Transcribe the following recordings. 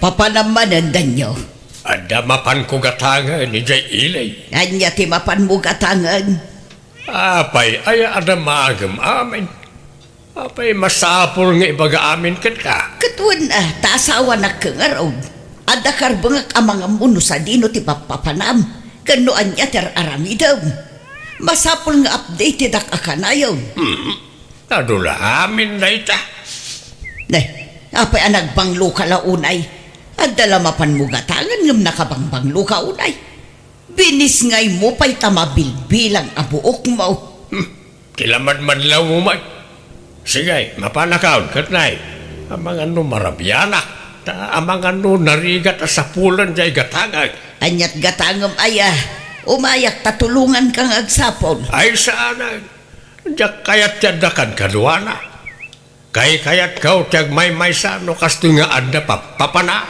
Papanamanan danyo. Ada mapan ko gatangan ni Jay Ilay. Anya ti mapan mo gatangan. Apay, ay ada magam amin. Apay, masapol nga ibaga amin kat ka. Katuan taasawa na kangaraw. Ada karbangak amang amuno sa dino ti papapanam. Kano anya ter aramidaw. Masapol nga updated ak akanayaw. Nadula amin na ita. Apay anagbanglo ka launay. Adala mapan mo gatangan ngam nakabangbanglo ka unay. Binis ngay mo pa'y tamabilbilang abuok mo. Kilamad man lang mo may. Sige, mapanakaon kat na amang ano marabyanak. Amang ano narigat sa pulan jay gatangag. Anyat gatangam aya. Umayak tatulungan kang agsapon. Ay sana. Diyak kayat yadakan kaduana. Kayat kau tiag may sano kasto nga anda papana.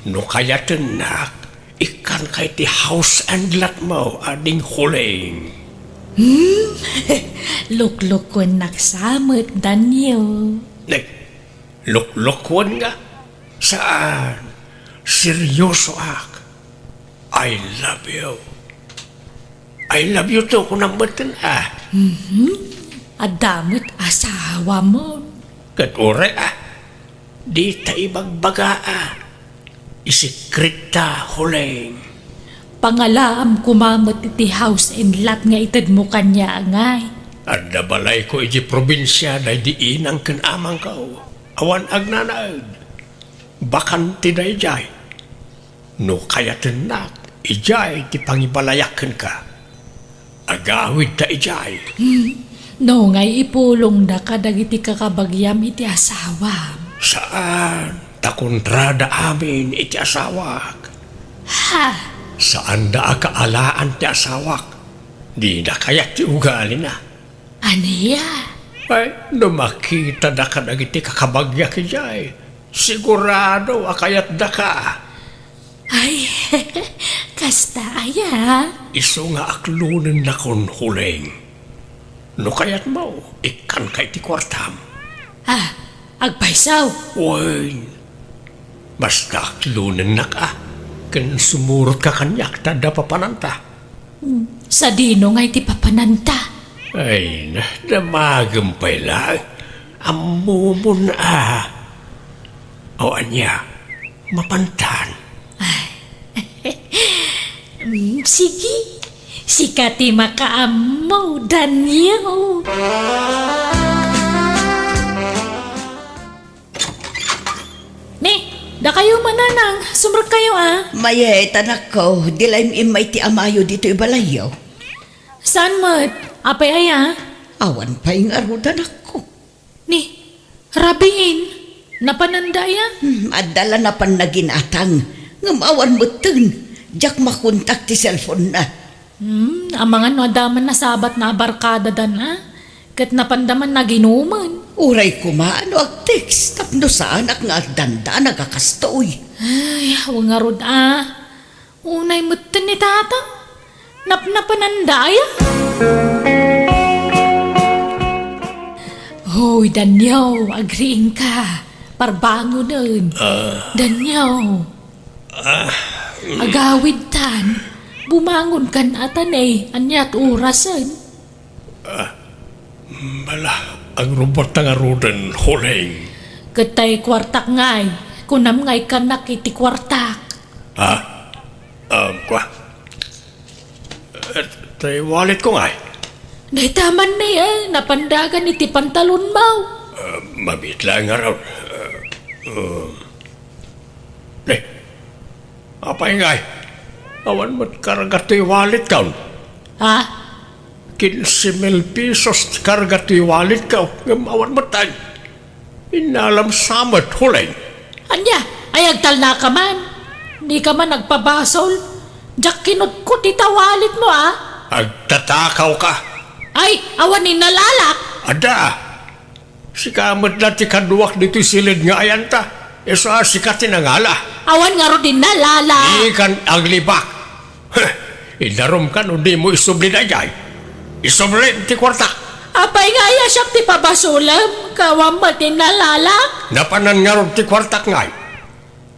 No kayatan nak, ikan kay ti house and lot mo ading huling. Lukluk ko naksamot, Daniel. Luklukwan nga? Saan? Seryoso ak. I love you. I love you to kung nambatan Adamot asawa mo. Kat ore di ta ibagbaga Isikrita huling. Pangalaam kumamot iti house and lot nga itad mo kanya ngay. Adda balay ko iji probinsya day diin ang kanamang kao. Awan agnanaag. Bakan tinay jay. No kayatan nak, ijay ti pangibalayakan ka. Agawid ta ijay. No ngay ipulong da kadagiti kakabagyam iti asawa. Saan? Takontrada amin iti asawak. Ha? Saan da akaalaan ti asawak? Di na kaya't ti ugali na. Aniya? Ay, no makita da ka nagiti kakabagya kijay. Sigurado akayat da ka. Ay, kasta aya. Iso nga aklunan na kon huling. No kayat mo, ikan kay ti kwartam. Ah, agpaisaw. Uy, basta aklunan na ka. Kan sumurot ka kanyak tada papananta. Sa dino nga iti papananta. Ay, namagampay lang. Amumun O anya, mapantan. Sige, sikati makaamaw, Daniel. Da kayo mananang, sumrag kayo Maye, tanak ko, dilaym imay ti amayo dito ibalayaw. Saan mo't? Apay aya? Awan pa yung arudan ako. Ni, rabiin, napananda ya? Adala na pan naginatang, ngamawan mo tun, jak makontak ti cellphone na. Amangan no adaman na sabat na barkada dan kat napandaman na ginuman. Uray ko maano ag text, tapno sa anak nga agdanda nagakastoy. Ay, huwag nga rod Unay mo ni tata, napananda ya? Hoy, Daniel, agriin ka. Parbango nun. Daniel. Agawid tan. Bumangon kan atan anyat urasan. Bala, ang robot nga rudan huling. Katay kwartak ngay. Kunam ngay kanak iti kwartak. Kwa. Tay wallet ko ngay. Naitaman na napandagan iti pantalon mo. Mabit lang nga raw. Apay ngay? Awan mo't karagato'y wallet ka. 15,000 pesos karagato'y wallet ka. Awan mo't tayo. Inalam samat huling. Anya, ay agtal na ka man. Di ka man nagpabasol. Diyak kinot ko tita wallet mo Agtatakaw ka. Ay, awan ni nalalak. Ada. Si kamad na ti kaduwak dito silid nga ayanta. Eso sikatin ang ala. Awan nga ro din nalalak. Ikan ang libak. Idarom ka no di mo isubli na jay. Isubli ti kwarta. Apay nga ya siya ti pabasulam, kawam matinalala. Napanan nga ron ti kwartak ngay.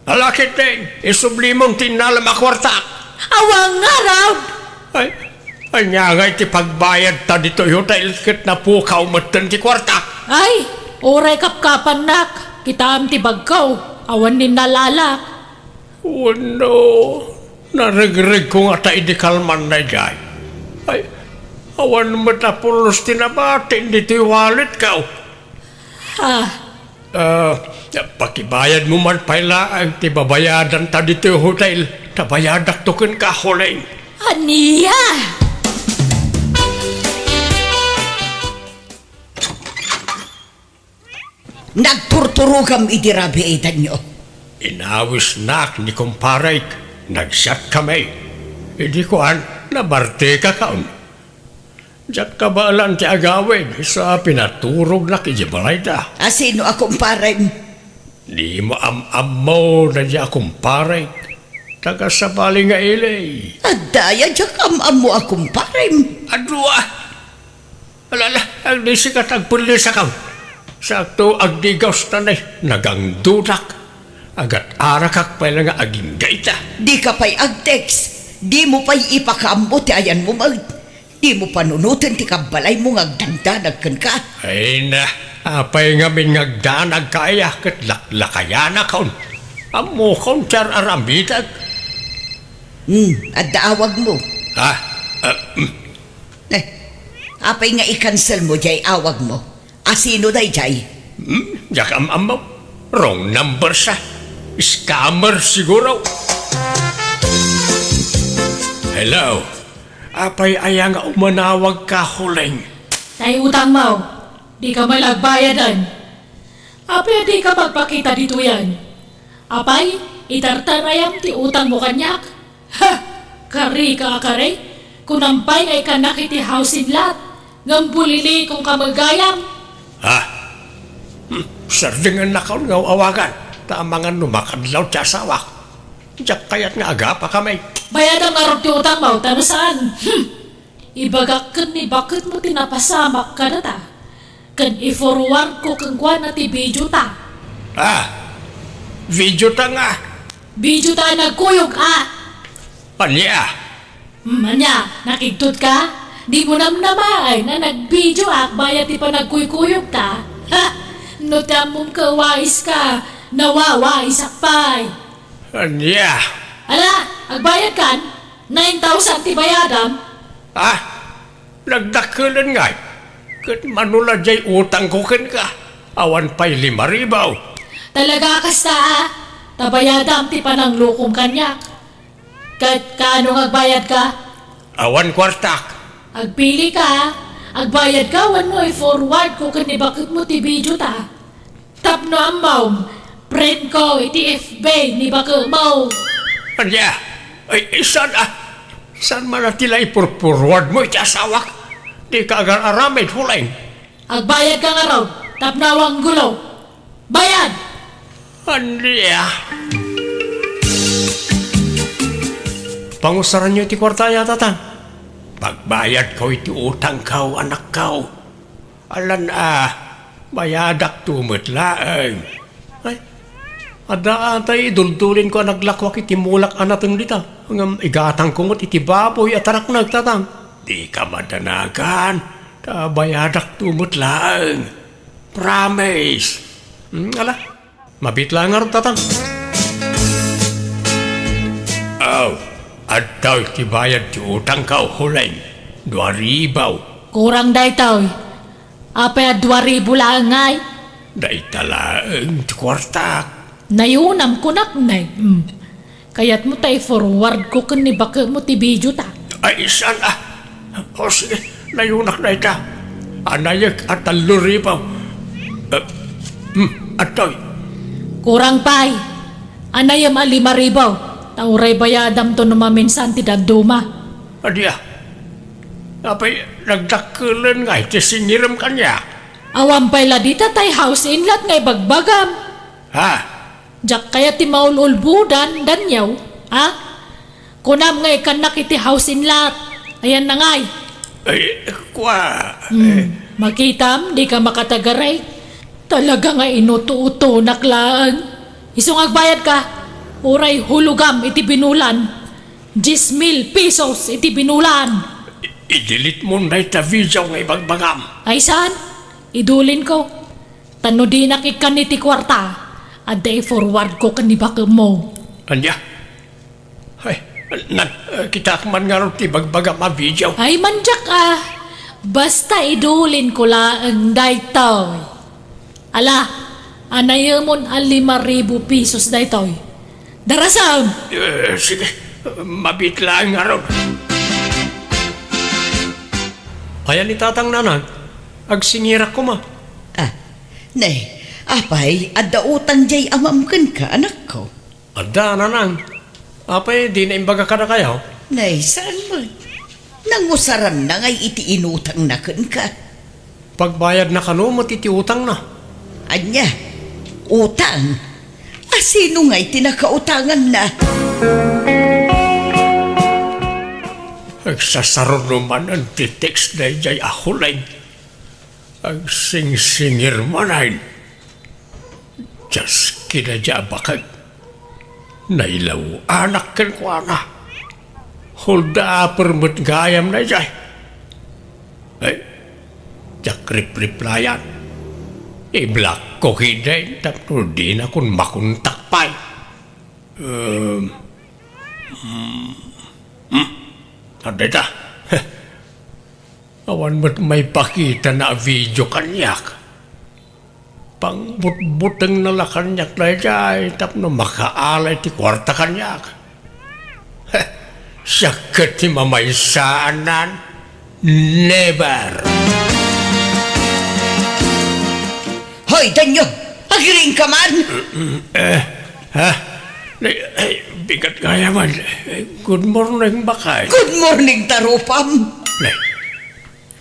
Alakit din, isublimong tinalam a kwartak. Awang nga raw. Ay nga ngay ti pagbayad ta dito hotel kit na pukaw matan ti kwartak. Ay, oray kapkapan nak, kita am ti bagkaw, awan din nalala. Wano, narigrig ko nga tayo di kalman na jay. Ay, awan matapulos tinabatin di ti wallet ka. Pakibayad mo man pala ang ti babayadan ta dito hotel. Tabayadak token ka huling. Aniya! Nagturturugam idirabiitan nyo. Inawis nak ni kumparay, nagsyat kami. Hindi ko nabarte ka kaon. Diyak ka ba lang ti agawin sa pinaturog na kijibalay da. Asino akong paray? Di mo am-am na di akong paray. Taga sa bali nga ilay. Adaya diyak am-am mo akong paray. Adwa! Alala, ang disikat agpulis akaw. Sakto agdigaws tanay, nagangdudak. Agat arakak pa lang nga aging gaita. Di ka pa'y ag-text. Di mo pa'y ipakaambot ti ayan mo mag. Di mo panunutin ti kabalay mo ngagdandanag ka. Ay na, apay nga min ngagdanag kaya kat laklakayana kaon. Amo kaon char aramidag. At daawag mo. Apay nga i-cancel mo jay awag mo. Asino day jay? Jak am-am mo. Wrong number sa. Scammer siguro. Hello. Apay aya nga umanawag ka huling. Tay utang mo, di ka malagbayadan. Apay di ka magpakita dito yan. Apay, itartarayam ti utang mo kanyak. Ha! Kari ka akare, kunampay ay kanak iti house in lot. Ngambulili kung kamagayam. Sardingan na kaon nga awagan. Tamangan numakadlaw ti asawa. Diyak kayat nga aga pa kami. Bayadang arot ti utang mo, tano saan? Ibagak kan ni bakit mo tinapasamak ka na ta? Kan i-forward ko kang kwa na ti video ta. Video ta nga. Video ta nagkuyog Anya? Anya, nakigtut ka? Di mo namnamay na nag-video bayad ti pa nagkuykuyog ta. Ha! No tamong kawais ka, nawawais akpay. Anya? Ala, agbayad kan? 9,000 ti bayadam. Nagdakulan nga. Kat manula jay utang ko ken ka. Awan pa'y 5,000. Talaga kasta tabayadam ti panang lukom kanyak. Kat kaano agbayad ka? Awan kwartak. Agpili ka, agbayad ka, wan mo i-forward ko kani bakit mo ti video ta. Tapno ang maum, friend ko, iti FB ni baka mau. Anya? Ay, saan man natila ipurpurward mo iti asawak? Di ka agar aramid huling. Agbayad ka nga raw, tapnawang gulo. Bayad! Anya? Pangusaran niyo iti kwartaya, tatang. Pagbayad ko iti utang kaw, anak kaw. Alan bayadak tumot laeng. Ay, adaan tayo idultulin ko naglakwak iti mulak anatang dita. Hanggang igatang kumot iti baboy at anak nagtatang. Di ka madanagan. Bayadak tumot laeng. Promise. Ala, mabit lang nga tatang. At daw tibayad ti utang ka huling. 2,000. Kurang day tao. Apay 2,000 lang ngay. Day talaang ti kwartak. Nayunam ko naknay. Kaya't mo tayo forward ko kani baka mo ti video ta. Ay, saan O sige, nayunak na ita. Anayag at 3,000. Atoy. Kurang pay. Anayam 5,000. Tauray bayadam to numaminsan ti dagduma. Adya. Apay, nagdakulan nga iti singiram kanya. Awam pay la dita tay house in lot ngay bagbagam. Jak kaya ti maululbudan danyaw. Kunam ngay kanak iti house in lot. Ayan na ngay. Ay, kwa. Makitam, di ka makatagaray. Talaga nga inuto-uto naklaan. Isong agbayad ka, uray hulugam iti binulan. 10,000 pesos iti binulan. I-delete mo na ita video nga ibagbagam. Ay saan? Idulin ko. Tano di nakikan iti kwarta. At forward ko kanibaka mo. Anya? Ay, kita man nga rin ibagbagam a video. Ay manjak ah. Basta idulin ko lang daytoy. Ala, anayamon ang 5,000 pesos daytoy. Darasam! Sige, mabitlaan nga rin. Ayan ni tatang nanang, agsingira ko ma. Nay, apay, adda utang jay amamkan ka, anak ko. Ada nanang, apay di na imbaga ka na kayo? Nay, saan mo? Nangusaran na ngay iti inutang na kan ka. Pagbayad na kano, matiti utang na. Anya, utang? Sino ngay tinakautangan na? Agsasaron naman ang titext na jay ahulay. Agsing-singir manayin. Diyas kinadyabakan. Nailaw anak kan ko na. Hulda permut gayam na jay. Ay, jak replyan. Iblak ko hiday tapno di na kun makuntak pa'y. Ada dah. Awan mo't may pakita na video kanyak. Pangbut-buteng nala kanyak na jay tapno makaalay ti kwarta kanyak. Sakit ti mamaysaanan. Never. Hoy, danyo! Agiring ka man! Bigat kaya man. Good morning, bakay. Good morning, tarupam!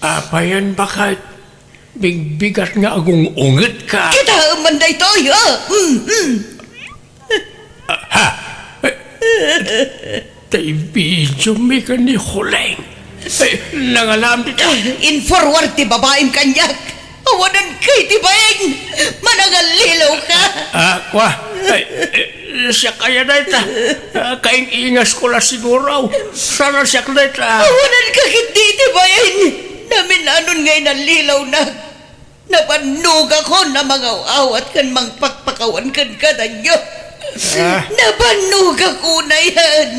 Apa yan, bakay? Bigat nga agong ungit ka. Kita manday toyo! Tay video mi ka ni Huleng. Nangalam di ka. In forward ti babaeng kanyak! Awanan kay ti baeng! Manangalilaw ka! Kwa, siya kaya na ita. Kaing ingas ko la siguro. Sana siya na ita. Awanan ka hindi ti baeng! Namin anon ngay nalilaw na. Napanug ako na mga awat kan mangpakpakawan kan kadanyo. Napanug ako na yan.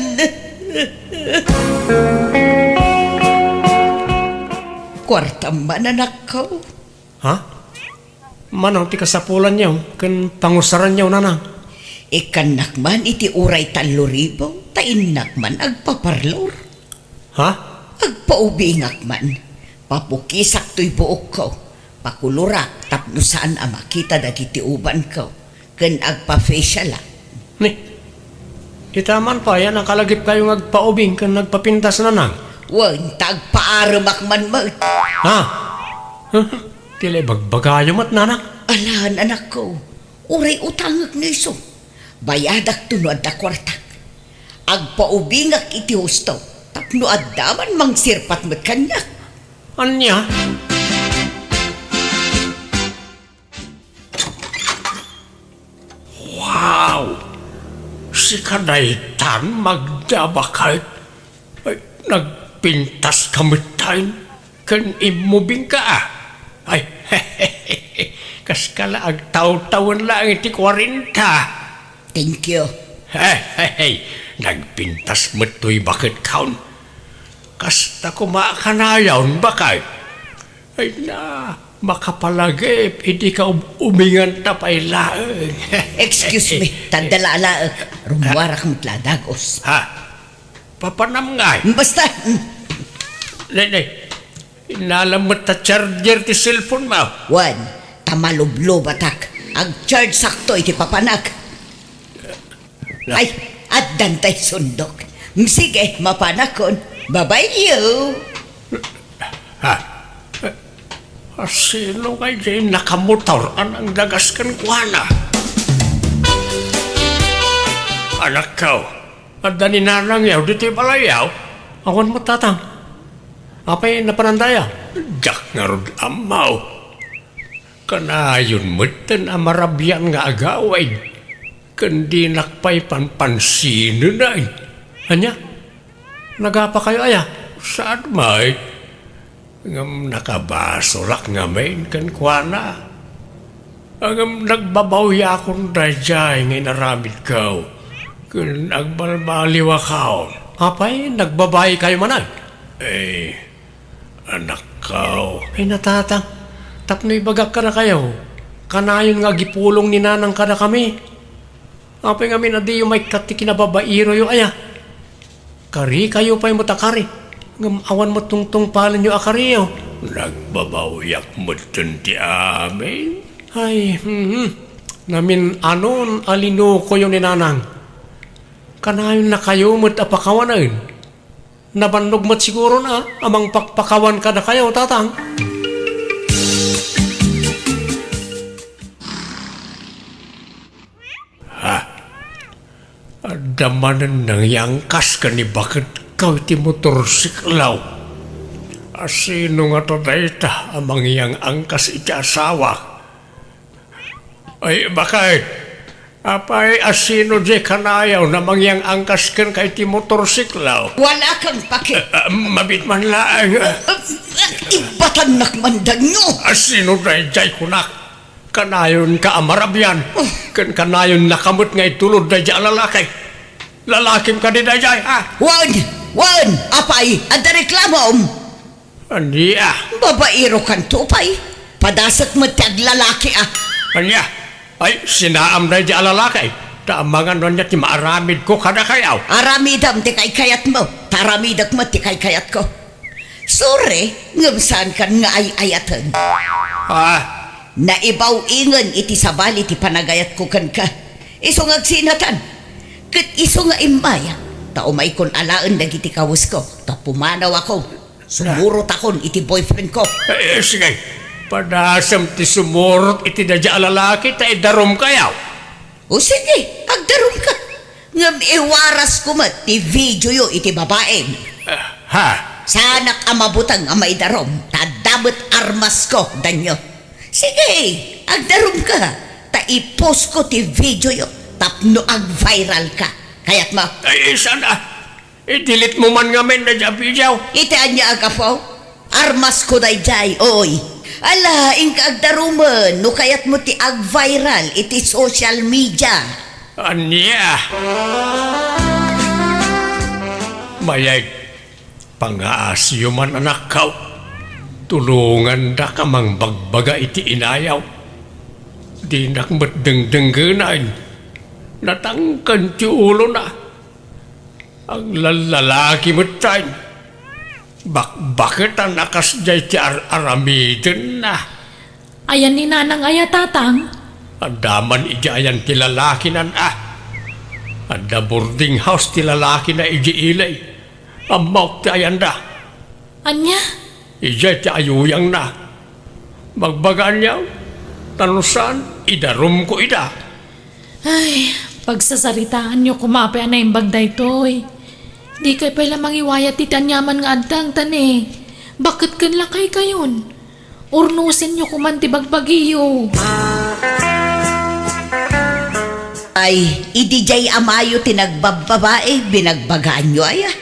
Kwarta man anak ko. Ha? Manang ti kasapulan niyo, kan pangusaran niyo nanang. Ikanak man iti uray 3,000, tainak man agpaparlor. Ha? Agpaubingak man, papukisak to'y buok ko, pakulurak tapno saan ang makita dagiti uban ko, kan agpa-facial lang. Ni, itaman pa yan ang kalagip kayong agpaubing kan nagpapintas nanang. Wan, tagpaaramak man mo. Ha? Tila bagbagayo mat nanang. Alahan anak ko, uray utangak na iso. Bayadak tunod na kwartak. Agpaubingak iti husto, tapno addaman mang sirpat mat kanya. Anya? Wow! Si Kadaitan magdabakay. Ay, nagpintas kamitain. Kan imubing ka ah. Ay, kas kala agtaw-tawan lang iti 40. Thank you. Nagpintas mo to'y bakit kaun. Kasta kumakanayaw bakay. Ay na, makapalagip, hindi ka umingan tapay laeng. Excuse me, tandala-ala, rumwarak mo't ladagos. Ha? Papanam nga. Basta, Nay, inalamot ta charger ti cellphone mo. Wan, tamalublo batak. Ag-charge sakto iti papanak. Ay, at dantay sundok. Sige, mapanakon. Bye-bye you. Ha? Sino kay Jay nakamotor ang dagas kan kuhana? Anak ko, at daninanang yaw, dito'y balayaw. Awan mo tatang. Apay napanandaya. Jak nga rod amaw. Kanayon meten amarabyan nga agaway. Kandi nakpay panpansino na eh. Anya? Nagapa kayo aya? Saan may? Ngam nakabasolak nga main kan kuana. Ngam nagbabawya akong dayjay ngay naramid kaw. Kun agbalbaliwa kaw. Apay, nagbabay kayo manay? Anak kaw. Ay natatang, tapnoy bagak ka na kayo. Kanayon nga gipulong ni nanang ka na kami. Apay nga minadi yung may katikinababairo yung aya. Kari kayo pa'y mutakari. Ngam awan mo tungtong palan yung akari yo. Nagbabawiyak mo ti amin. Ay, namin anon alino ko yung ninanang. Kanayon na kayo mo't apakawanan. Nabandog mo't siguro na amang pakpakawan ka na kayo, tatang. Ha? Adamanan ng yangkas ka ni bakit kau ti motorsiklaw. Asino nga to dayta amang yang angkas iti asawa. Ay bakay, apay asino di kanayaw namang yang angkas kan kay ti motorsiklaw. Wala kang pake. Mabit man lang. Ibatan nakmandan nyo. Asino dayjay kunak. Kanayon ka amarabyan. Kan kanayon nakamot ngay tulod dayjay lalakay. Lalakim ka di dayjay, ha? Wan, apay, ada reklamom. Aniya. Babairo kan tupay. Padasat mo tag lalaki Aniya. Ay, sinaam na di alalakay. Taamangan nun niya ti maaramid ko kada kayaw. Aramidam ti kay kayat mo. Taramidak mo ti kay kayat ko. Sure, ngamsaan kan nga ay ayatan. Naibaw ingan iti sabali ti panagayat ko kan ka. Iso nga agsinatan. Kat iso nga imaya. Ta umay kon alaan dagiti kawus ko. Ta pumanaw ako. Sumurot akon iti boyfriend ko. Sige. Padasam ti sumurot iti dadya alalaki ta idarom kayaw. O sige, agdarom ka. Ngam iwaras ko mat ti video yo iti babaeng. Ha? Sanak amabutang amaidarom. Tadabot armas ko, danyo. Sige, agdarom ka. Ta ipost ko ti video yo. Tapno ag-viral ka. Kayat mo. Ay, sana. I-delete mo man nga men na dya video. Itian niya agapaw. Armas ko dayjay, oy. Ala, ingka agdaruman. No kayat mo ti ag-viral iti social media. Anya. Mayay, pangaasyo man anak kaw. Tulungan da ka mang bagbaga iti inayaw. Di nakmat dengdenggenan. Natangkan ti ulo na. Ang lalaki mo tayo. Bakit ang nakasjay ti aramidin na? Ayan ni nanang aya tatang. Andaman ijayan ti lalaki nan Anda boarding house ti lalaki na ijiilay. Amok ti ayanda. Anya? Ijay ti ayuyang na. Magbagaan niya. Tanusan, idarum ko ida. Ay, pagsasaritaan nyo kumape na yung bagday toy. Di kay pala mangiwayat ti tanyaman nga adtang tani. Bakit kan lakay kayon? Urnusin nyo kuman ti bagbagiyo. Ay, idijay amayo tinagbababae, binagbagaan nyo aya.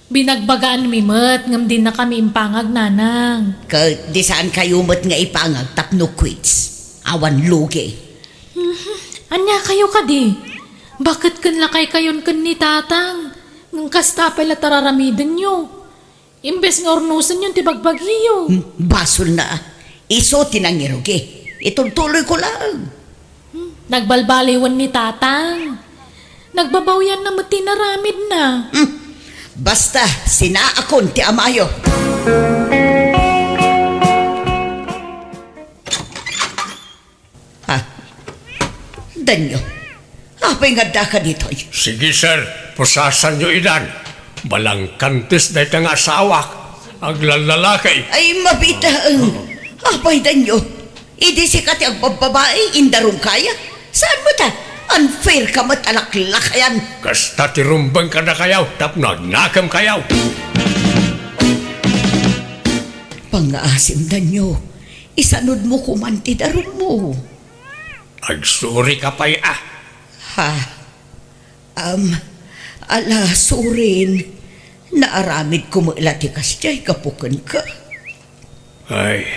Binagbagaan mi mat, ngam din na kami impangag nanang. Di saan kayo mat nga ipangag tapno quits. Awan lugi. Anya kayo ka di? Bakit kan lakay kayon kan ni tatang? Ng kasta pala tararamidin nyo. Imbes nga ornusan yun ti bagbagiyo. Basol na. Iso tinangirugi. Ituloy ko lang. Nagbalbaliwan ni tatang. Nagbabawyan na mati naramid na. Basta sinaakon ti amayo. Ha? Danyo. Apay nga da ka dito. Sige sir, pusasan nyo idan. Balang kantis na itang asawak. Ang lalakay. Ay mabitaang. Apay danyo. Idi si kati ang babae, indarong kaya. Saan mo ta? Unfair ka mat alaklakayan. Kasta tirumbang ka na kayaw, tap nagnakam kayaw. Pangaasim na nyo, isanod mo kumanti daron mo. Agsuri ka pa'y Ha? Ala, surin. Naaramid ko mo ilatikas diya'y kapukan ka. Ay,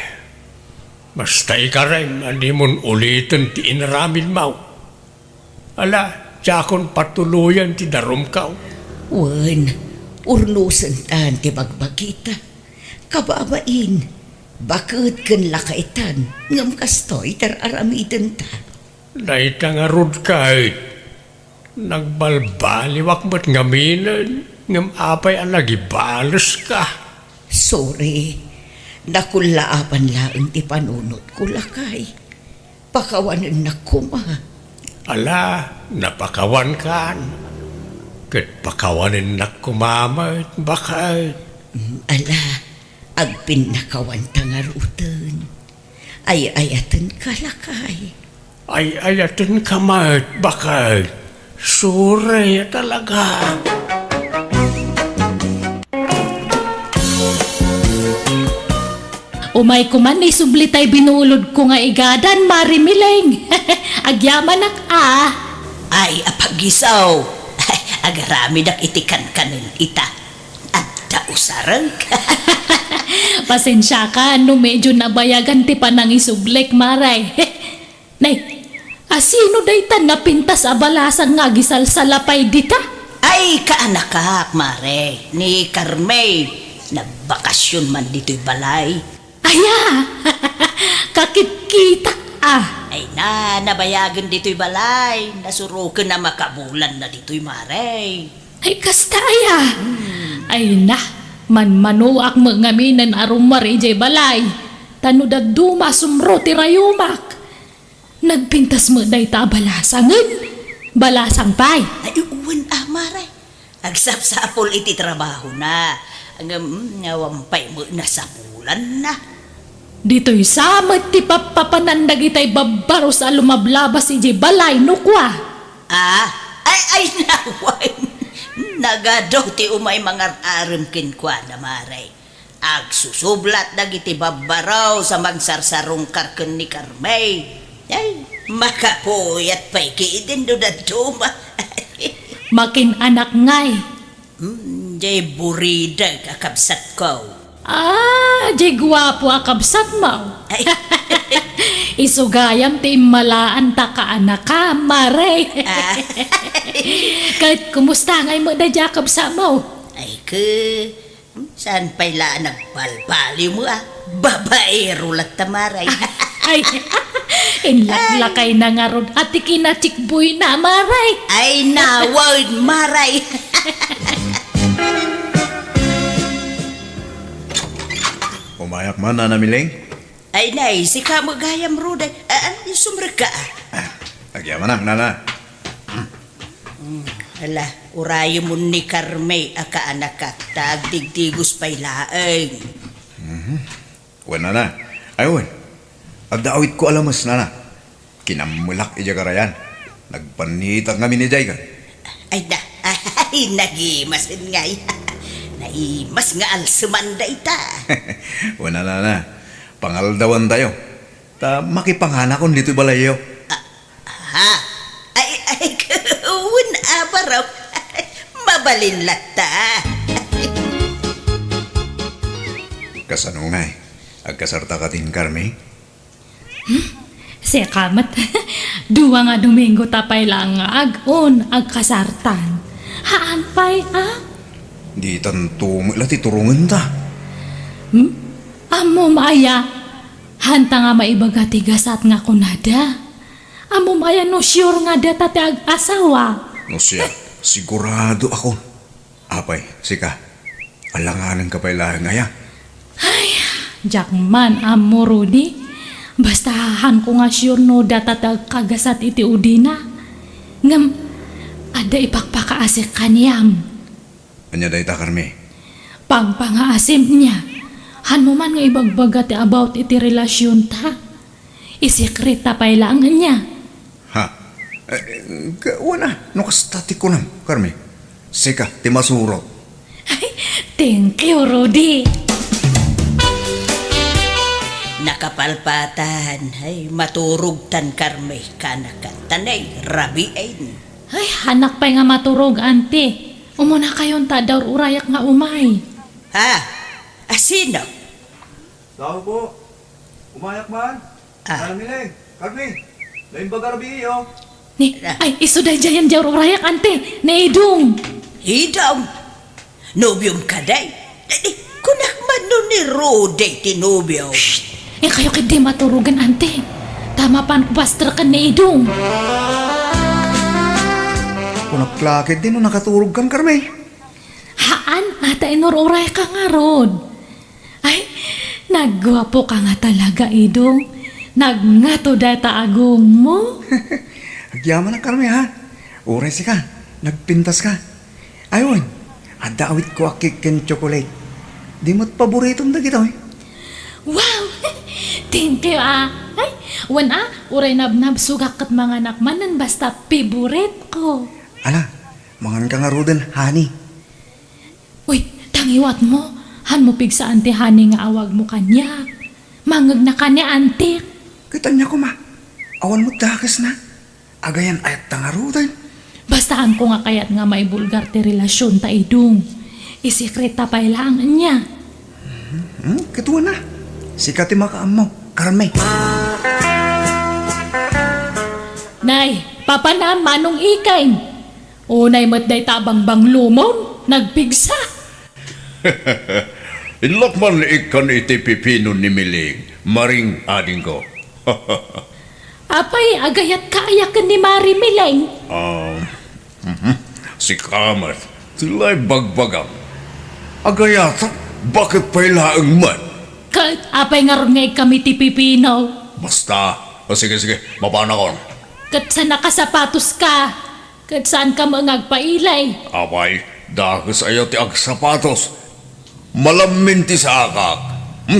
basta ikarim, hindi mon ulitin ti inaramid mau. Ala, tsakon patuluyan ti darum kaw. Wan, urnusan tan ti bagbagita. Kababain, bakit kan lakaitan, ngam kastoy tar aramidan ta. Naita nga rod kahit. Nagbalbaliwak mo't ngaminan, ngam apay ang nagibalos ka. Sorry, nakulaapan laang ti panunot ko lakay. Pakawanan na kuma. Ala, napakawan kan. Kat pakawanin na kumamit, bakit? Ala, agpin nakawan tangarutan. Ay ayatan ka lakay. Ay ayatin kamait, bakit? Sure talaga. Umay ko man, isublitay binulod ko nga igadan, marimileng. Agyaman ak Ay apagisaw. Agarami dak itikan kanil ita. At usarang ka. Pasensya ka, no medyo nabayagan ti pa nang isublek, maray. Nay, asino day tan napintas abalasan nga gisalsalapay dita? Ay kaanakak, mare. Ni Carmay. Nagbakasyon man dito'y balay. Aya, kakikita Ay nabayagan dito'y balay. Nasurukan na makabulan na dito'y mare. Ay, kasta aya. Ay na, manmanuak mo ngaminan arumari jay balay. Tanudag duma sumro ti rayumak. Nagpintas mo day ta balasangan. Balasang pay. Ay uwan mare. Agsapsapol iti trabaho na. Ang ngawampay mo na sa bulan na. Dito'y samad ti papapanandag itay babaro sa lumablabas iti balay nukwa. Ay naway. Nagadaw ti umay mga aram kinkwa na maray. Agsusublat dagiti babaraw sa magsarsarong karken ni Carmay. Ay, makapuyat pa'y kiidin do na duma. Makin anak ngay. Jay burida kakabsat ko. Jay gwapo akabsat mo. Ay, Isugayam ti malaan ta ka anak ka, maray. Kahit kumusta ngay mo na Jacob sa mo? ay saan pa'y la nagbalbali mo Babaero lang tamaray. Ay, inlaklakay na nga ron at ikinachikboy na, maray. Ay nawad maray. Umayak man na namiling. Ay nay, si kamo gayam ruday. Sumrag ka Agyaman na, nana. Hala, urayo mo ni Carmay aka anak ka. Tagdigdigos pa'y laeng. Wan na. Ayun. Agdaawit ko alamas nana. Kinamulak ija karayan. Nagpanitag namin ni Jaygan. Ay nagimasin nga naimas nga alsumanda ita. Wan na nana. Pangaldawan tayo. Ta makipangana kon dito balayo. Ay kawun abaraw. Mabalin lata. Kasano nga agkasarta ka tin Carmay. Siya kamat. Duwa nga Domingo tapay lang nga agon agkasartan. Haan pa'y Di tanto lati turungan ta. Amo maya. Hanta nga maibaga tigasat nga kunada. Amo maya no sure nga data ti ag-asawa. No siya, sigurado ako. Apay, sika. Alanganan ka pa'y lahang ngaya. Jakman amo Rudy. Bastahan ko nga sure no data ti kagasat iti udina. Ngam, ada ipagpakaasik kaniyam. Anya day ta Carmay. Pangpangaasim niya. Han mo man nga ibagbaga ti about iti relasyon ta. Isikret ta pa'y lang niya. Ha? Wana, no kastati ko nam, Carmay. Sika, ti masuro. Thank you, Rudy. nakapalpatan, ay maturog tan karme kanakan tanay rabiin. Ay, hanak pa nga maturog, ante. Umuna kayon ta daw urayak nga umay. Ha? Asino? Tao po. Umayak man. Miling. Carmen. Lain ba garabi iyo? Ni, ay, iso day jayan daw urayak, ante. Neidong. Hidang. Nobyong kaday. Kunak man nun ni Rode tinubyo. Eh, kayo kay di maturugan, ante. Tama pan pastor ka neidong. Kung naklakit din, nakaturog kan, Carmen. Haan, ata inururay ka nga, Rod. Ay, nagwapo ka nga talaga, Idong. Nagngato data agong mo. Agyaman na, Carmen, ha? Uray si ka. Nagpintas ka. Ayun, adawit ko akikin chocolate. Di mo't paboritong da kita, eh. Wow! Thank you, ah. Ay, uray nabnab sugak kat mga nakmanan basta favorite ko. Ala, mangan ka nga roden, honey. Uy, tangiwat mo. Han mo pig sa ante hani nga awag mo kanya. Mangag na kanya, ante. Kita niya ko, ma. Awan mo dakas na. Agayan ayat ta nga roden. Bastahan ko nga kayat nga may bulgar ti relasyon ta idong. Isikreta pa ilangan niya. Ketua na. Sikati makaam mo, Carmen. Nay, papa na manong ikain. Unay matday tabang bang lumon, nagpigsa. Inlakman ikan iti pipino ni Miling, maring ading ko. Apay, agayat kaayakan ni Mari Mileng. Si Kamat, sila'y bagbagang. Agayata, bakit pa ilaang man? Kahit apay nga ron ngay kami ti pipino. Basta, sige, mapana ko. Kat sa nakasapatos ka. Kat saan ka mangagpailay. Apay, dakas ayaw ti agsapatos. Malamin ti sa akak.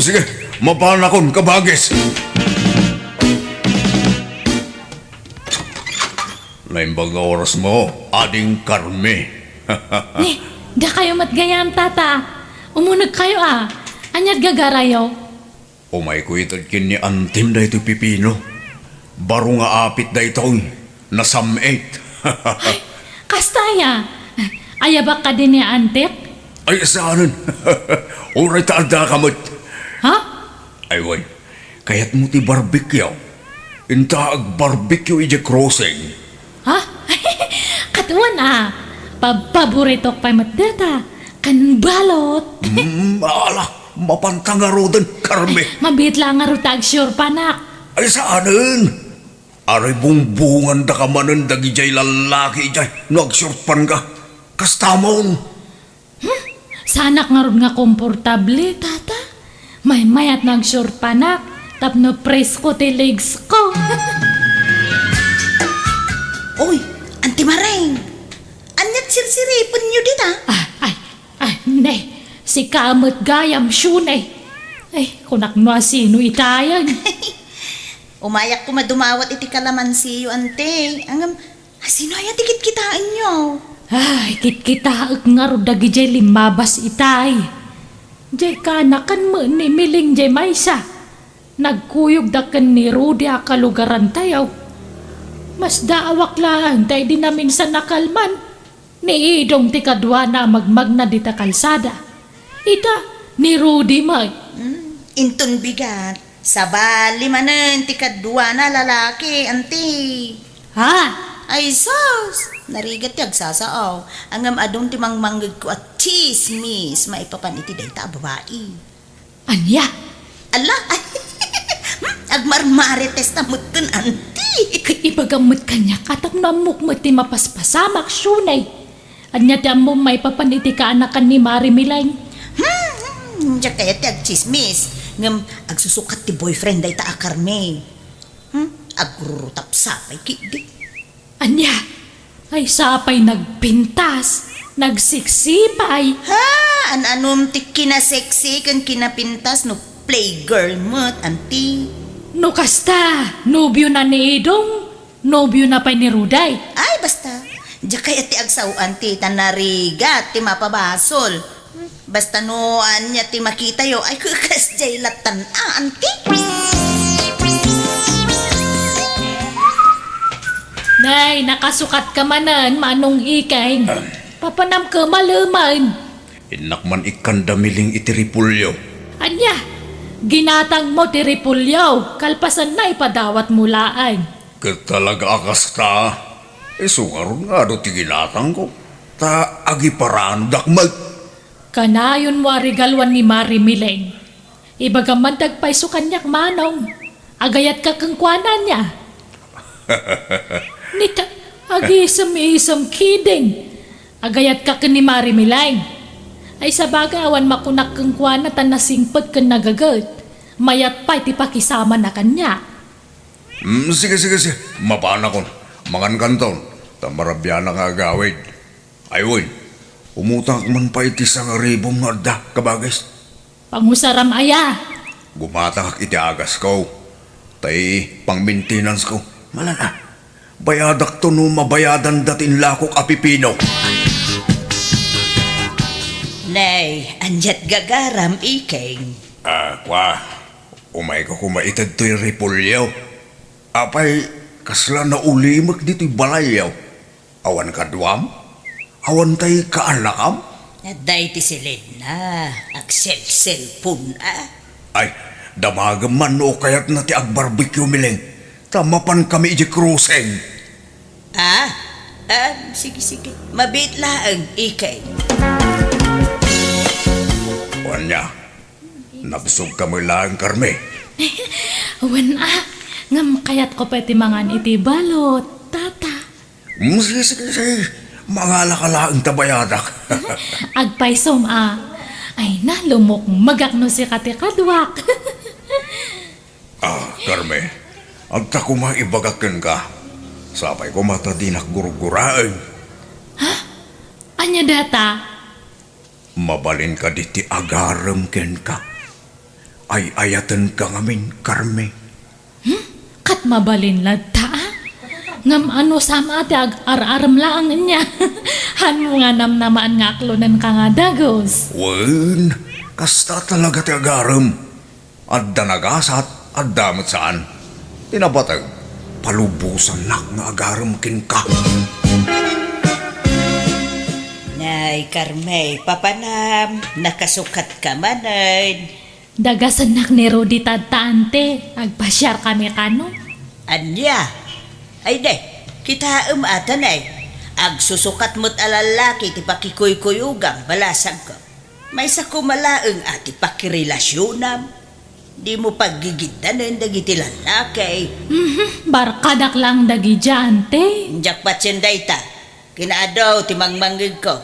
Sige, mapana kon kabagis. Naimbag oras mo, ading Carme. Ni, da kayo matgayam tata. Umunag kayo ah. Anyad gagarayo. Umay ko itad kin ni Antim da ito pipino. Baro nga apit da ito, nasamait. Ay, kastaya. Ayabak ka din ni Antep? Ay, saanan? Uray taada kamot. Ha? Ay, way, kayat mo ti barbecue. Intaag barbecue ija crossing. Ha? Katuan ah. Paborito pa matdata. Kan balot. Ala, mapantangaro din, Carme. Mabit lang nga rutag sure panak. Ay, saanan? Aray bungbungan da ka manan dagi jay lalaki jay. Nagsurpan ka. Kastamon. Sanak nga ron nga komportable, tata. May mayat nag-sure panak. Tapno presko ti legs ko. Uy, Auntie Maring. Anyat sirsiripon nyo dita. Nay. Si kamot gayam syunay. Ay, kunak no sino itayan. Umayak ko madumawat iti kalamansiyo, ante. Angam, sino ay tikit kitaan nyo? Ay, kit-kita nga ro dagi jay limabas itay. Jay kanakan mo ni Miling jay maysa. Nagkuyog dakan ni Rudy akalugaran tayaw. Mas daawak lang tay di namin sa nakalman. Ni Idong ti kadwa na magmag na dita kalsada. Ita, ni Rudy may. Intun bigat. Sa bali manen ti kadwa na lalaki, ante. Ha? Ay sos! Narigat yag sasaaw. Angam adong ti mangmanggag ko at chismis maipapan iti dayta babae. Anya? Ala! Agmarmarites na mutun, ante. Ibagamot kanya katap na mukmut ti mapaspasamak syunay. Anya ti mo may papaniti ka anakan ni Mari Mileng. Diyak kaya ti agchismis. Ngam agsusukat ti boyfriend day ta Carme. Agrurutap sapay kidi. Anya? Ay sapay nagpintas, nagsiksipay. Ha! An-anom ti kinaseksi kan kinapintas no playgirl mo't, auntie. No kasta, nobyo na ni Idong, nobyo na pa ni Ruday. Ay, basta. Diyak kaya ti agsawaan ti tanarigat ti mapabasol. Basta noan niya ti makita yo, ay kukas jay latan, auntie. Ay, nakasukat ka manan, manong Ikeng. Papanam ka maluman. Inak man ikanda miling itiripulyo. Anya, ginatang mo tiripulyaw, kalpasan na ipadawat mulaan. Talaga akas ta. Sungaron nga do tiginatang ko. Ta agi paraan dakmag. Kanayon mo arigalwan ni Mari Mileng. Ibagaman dagpay so kanyak manong. Agayat ka kang kwanan niya. Nita, agisam-isam kidding. Agayat ka ni Mari Mileng. Ay sa bagawan makunak kang kwana tan nasingpad ka nagagat. Mayat pa iti pakisama na kanya. Sige. Mapana kon. Mangan kanton. Tamarabyan na nga gawid. Ayun. Umutang man pa iti sang ribong nga da kabagis. Pangusaram aya. Gumatang iti agas ko. Tay pang maintenance ko. Malala. Bayadak to no mabayadan datin lakok apipino. Nay, anjat gagaram, Ikeng. Kwa. Umay ka kumaitad to'y repulyaw. Apay, kasla na ulimag dito'y balayaw. Awan ka duwam? Awan tay kaanakam? Naday ti silid na. Agsel-selpon, Ay, damagam man o kayat na ti agbarbecue miling. Tamapan kami iji cruising. Sige. Mabit laang, Ikeng. Wanya, nabsog kami lang, Carme. Wan ngam kayat ko pati mangan iti balot, tata. Sige. Mangala ka lang tabayadak. Agpaisom ay nalumok magakno si kati kadwak. Carme, agta ko maibagakan ka. Sabay ko matadinak guruguraan. Anya data? Mabalin ka diti agaram ken ka. Ay ayatan ka ngamin, Carme. Kat mabalin ladta ngam ano sama ati ar-aram lang niya. Han mo nga namnamaan nga aklonan ka nga dagos. Wen, kasta talaga ti agaram. Adda nagasat, adda met saan. Tinabatag, palubusan nak nga agaram ken ka. Nay, Carme, papanam. Nakasukat ka manan. Dagasan nak ni Rudy tante. Agpasyar kami kano. Anya? Ay de, kita atan ay. Agsusukat mo't alalaki ti pakikuy-kuyugang balasang ko. May sa kumalaeng ati pakirelasyonan. Di mo paggigidanan dagiti lalaki. Barkadak lang dagi jante. Njak patsenday ta. Kinaadaw ti mangmanggig ko.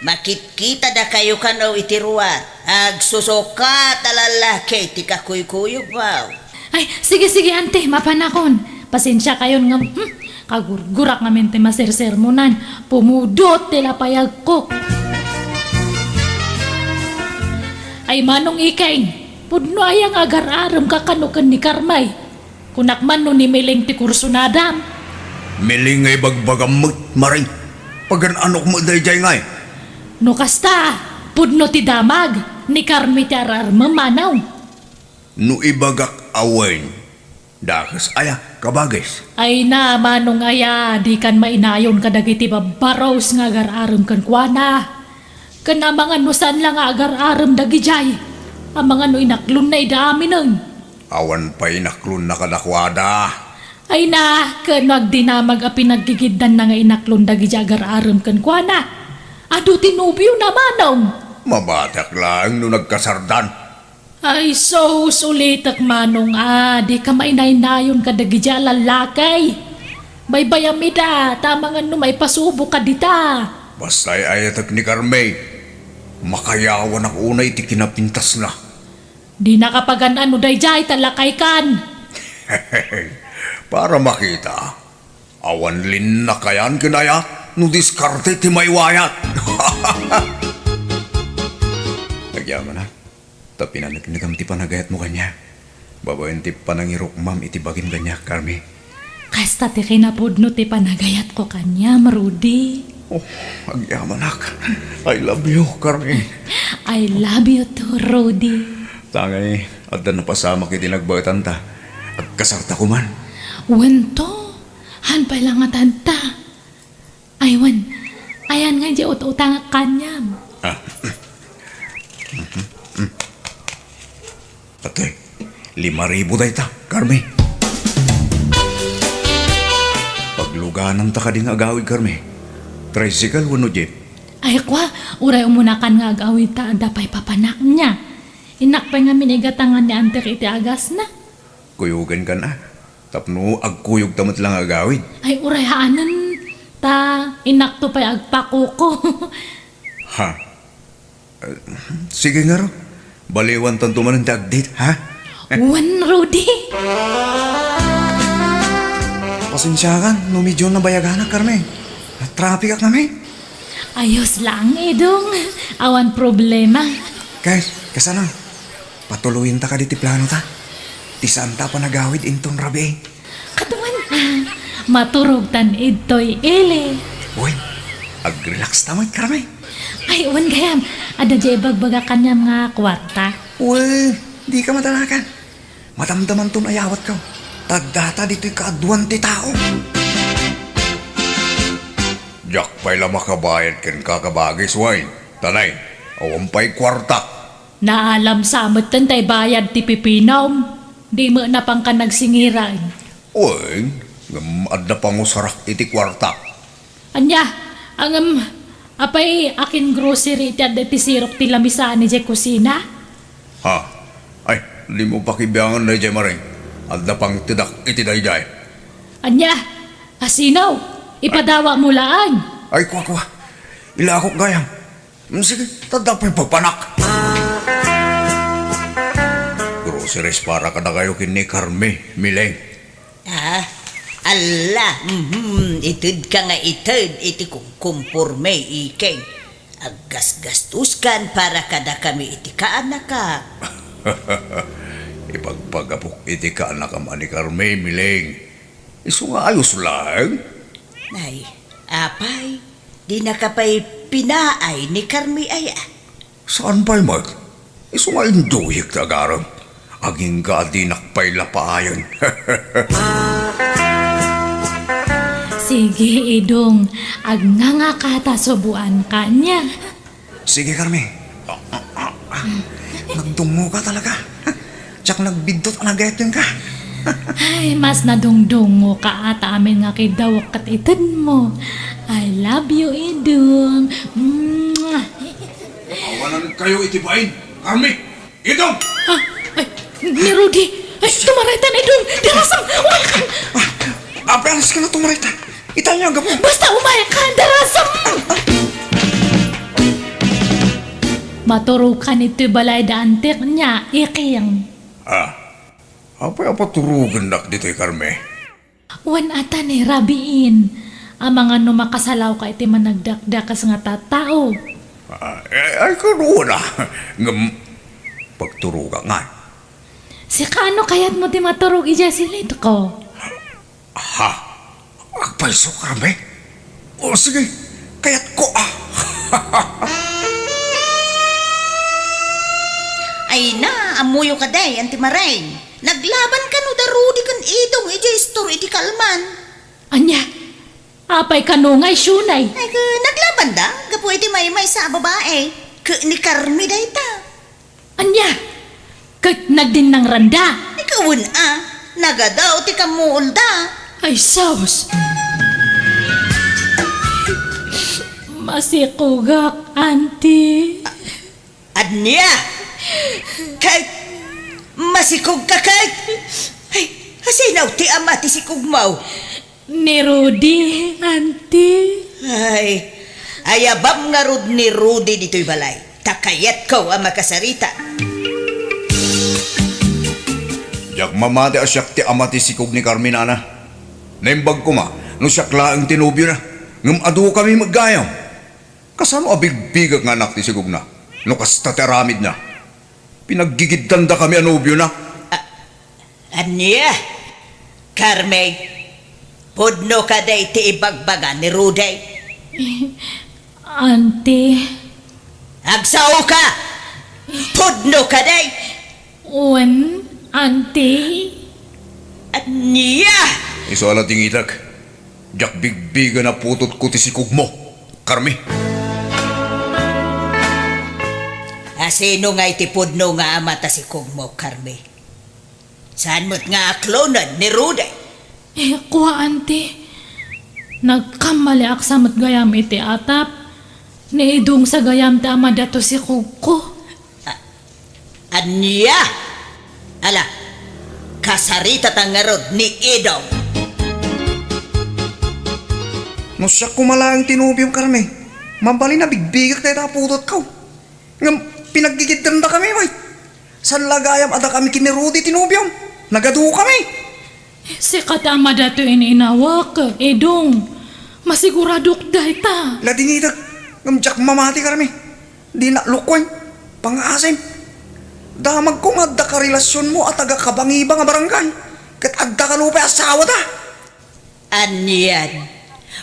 Makit-kita da kayo kano itiruan. Agsusukat alalaki ti kakuy-kuyug wow. Ay, sige ante, mapanakon. Pasensya kayon nga, kagurgurak nga mente masersermonan. Pumudot tila payag ko. Ay manong Ikeng, pudno ayang agar-aram kakanukan ni Karmay. Kunakman no ni Mileng ti kursunadam. Miling ngay bagbagam mo't maring. Pagan anok mo dayjay ngay. No kasta, pudno ti damag, ni Karmi ti arar mamanaw. No ibagak awen. Dakas aya kabagis. Ay na, manong aya, di kan mainayon kadagiti babaros nga agar-aram kan kuana. Kana mga nusan lang nga agar-aram dagijay. Ang mga no inaklon na idami nun. Awan pa inaklon na kadakwada. Ay na, kan magdinamag a pinaggigidan na nga inaklon dagijay agar-aram kan kuana. Ado tinubyo na manong. Mabatak lang no nagkasardan. Ay so sulitak manong di ka mainay-nayon ka dagijay lalakay. Baybayamida, tama nga no may pasubo ka dita. Basta'y ayatak ni Carme. Makayawan ang unay ti kinapintas na. Di nakapagan ano dayjay talakay kan. Para makita. Awan lin na kayan kinaya no diskarte ti may wayat. Nagyaman na. Tapi na nagnagam ti panagayat mo kanya. Babayin ti panangirok mam iti bagin kanya, Carme. Kasta ti kinapudno ti panagayat ko kanya, Rudy. Oh, agyaman ak. I love you, Carme. I love you too, Rudy. Tangay, at na pasama kiti nagbagatan ta. At kasarta ko man. Wento, Han pa lang nga tanta. Aywan, ayan nga di utang kanyam. Atoy, 5,000 day ta, Carme. Pagluganan ta ka din agawid, Carme. Tricycle, wano jeep. Ay kwa, uray umunakan nga agawid ta, dapay papanak niya. Inak pa nga minigatangan ni Anter iti agas na. Kuyugan ka na. Tapno, agkuyog tamat lang agawid. Ay uray haanan ta, inak to pa'y agpakuko. Ha? Sige nga ro. Baliwan tanto man ang dagdit, ha? Wan, Rudy. Pasensya ka, no medyo nabayagan na, Carme. Traffic ak namin. Ayos lang, Edong. Awan problema. Guys, kasano? Patuluin ta ka di ti plano ta. Ti santa pa nagawid intong rabi. Katungan, maturog tan ito'y ele. Uy, ag-relax tamay, Carme. Ay, uwan gayam. Ada di bagbaga kanyam nga kwarta. Uy, di ka madalakan. Matamdaman to ayawat ka. Tagdata dito'y kaaduan ti tao. Jak pa'y lang makabayad ken kakabagis, wine. Tanay, awampay kwarta. Naalam sa amat tay bayad ti pipinaw. Di mo na pang ka nagsingiran. Uy, ngam adda pangusarak iti kwarta. Anya, ang apay akin grocery ti adda ti sirok ti lamisan ni Jay kusina. Ha? Ay, di mo pakibiyangan na dyan maring. Adda pang tidak iti dayday. Anya, asinaw, ipadawa mo laan. Ay, kuha. Ilakok gayam. Sige, tanda pa'y pagpanak. Groceries para ka na kayo kini Carme, Mileng. Itud ka nga itud, iti kumpurme ikeng. Aggas-gastuskan para kada kami iti kaanak ka. Ipagpagapok iti ka anak ka ni Carme, Mileng. Isu nga ayos lang. Nay, apay, di na kapay pinaay ni Carmi ay Saan pa'y mag? Isu nga induyik na garang. Aging ka di nakpay lapaayan. Sige, Edong, agnganga kata subuan ka niya. Sige, Carme. Nagdungo ka talaga. Tsak nagbidot ang nagayatin ka. Ay, mas nadungdungo ka at amin nga kidawak kat itad mo. I love you, Edong. Mwah. Awalan kayo itibain. Carme, itong! Ay, ni Rudy. Ay, tumaritan, Edong. Darasam, umayakan. Apelas ka na tumarita. Itanya ang gapo. Basta umayakan, darasam. Maturukan ito'y balay da antik niya, iking. Apa turugan nak dito'y Carme? Wan ata ni rabiin. Ang mga numakasalaw ka iti managdakdakas nga tatao. Ay, karoon na. Pagturuga nga. Si kaano kayat mo di maturog ija silito ko? Ha? Agpalso, Carme? O sige, kaya't ko Ay na, amuyo ka day, Auntie Maring. Naglaban ka no darudi kan idong iti store iti kalman. Anya, apay kanungay syunay. Ay ka, naglaban da, gapo iti may sa babae. Ni Carmi day ta. Anya, kat nagdin ng randa. Ay kawun nagadaw ti kamuol da. Ay saus. Masikugak, auntie. Adnya! Kahit masikog ka kahit. Ay, hasinaw ti ama ti sikugmaw. Ni Rudy, auntie. Ay, ayabam nga rod ni Rudy dito'y balay. Takayat ko ang makasarita. Jak mamati asyak ti amati sikog ni Carmen ana. Naimbag ko no siyak laang tinubyo na. Ngam adu kami maggayam. Kasano abigbigag nga anak ti sikog na. No kasta teramid na. Pinaggigiddan da kami anubyo na. Anya? Carme, pudno ka day ti ibagbaga ni Rudy. Auntie. Agsaw ka! Pudno ka day! Auntie. Anya! Iso ala tingitak. Jak bigbiga na putot ko ti sikog mo, Carmi. Sino nga itipod no nga ama ta si Kugmo, Carmi? Saan mo't nga aklonan ni Ruday? Kuha, ante. Nagkamali aksamot gayam iti atap. Naidong sa gayam tama dato si Kugko. Anya! Ala, kasarita tangarod ni Edom. Nusyak kumalaang tinubyong, Carmi. Mambali na bigbigak tayo taputot ko. Ngam, pinagigidanda kami, boy. San lagayam ada kami kinirudi tinubyong. Nagadu kami. Si katama dato ininawak, Edong. Masiguradok dahi ta. Ladinidag, ngamjak mamati, Carmi. Di na lukoy, pangasim. Damag kong adda ka relasyon mo at taga kabangiba nga barangay. Kat adda ka lupa asawa ta. Anyan,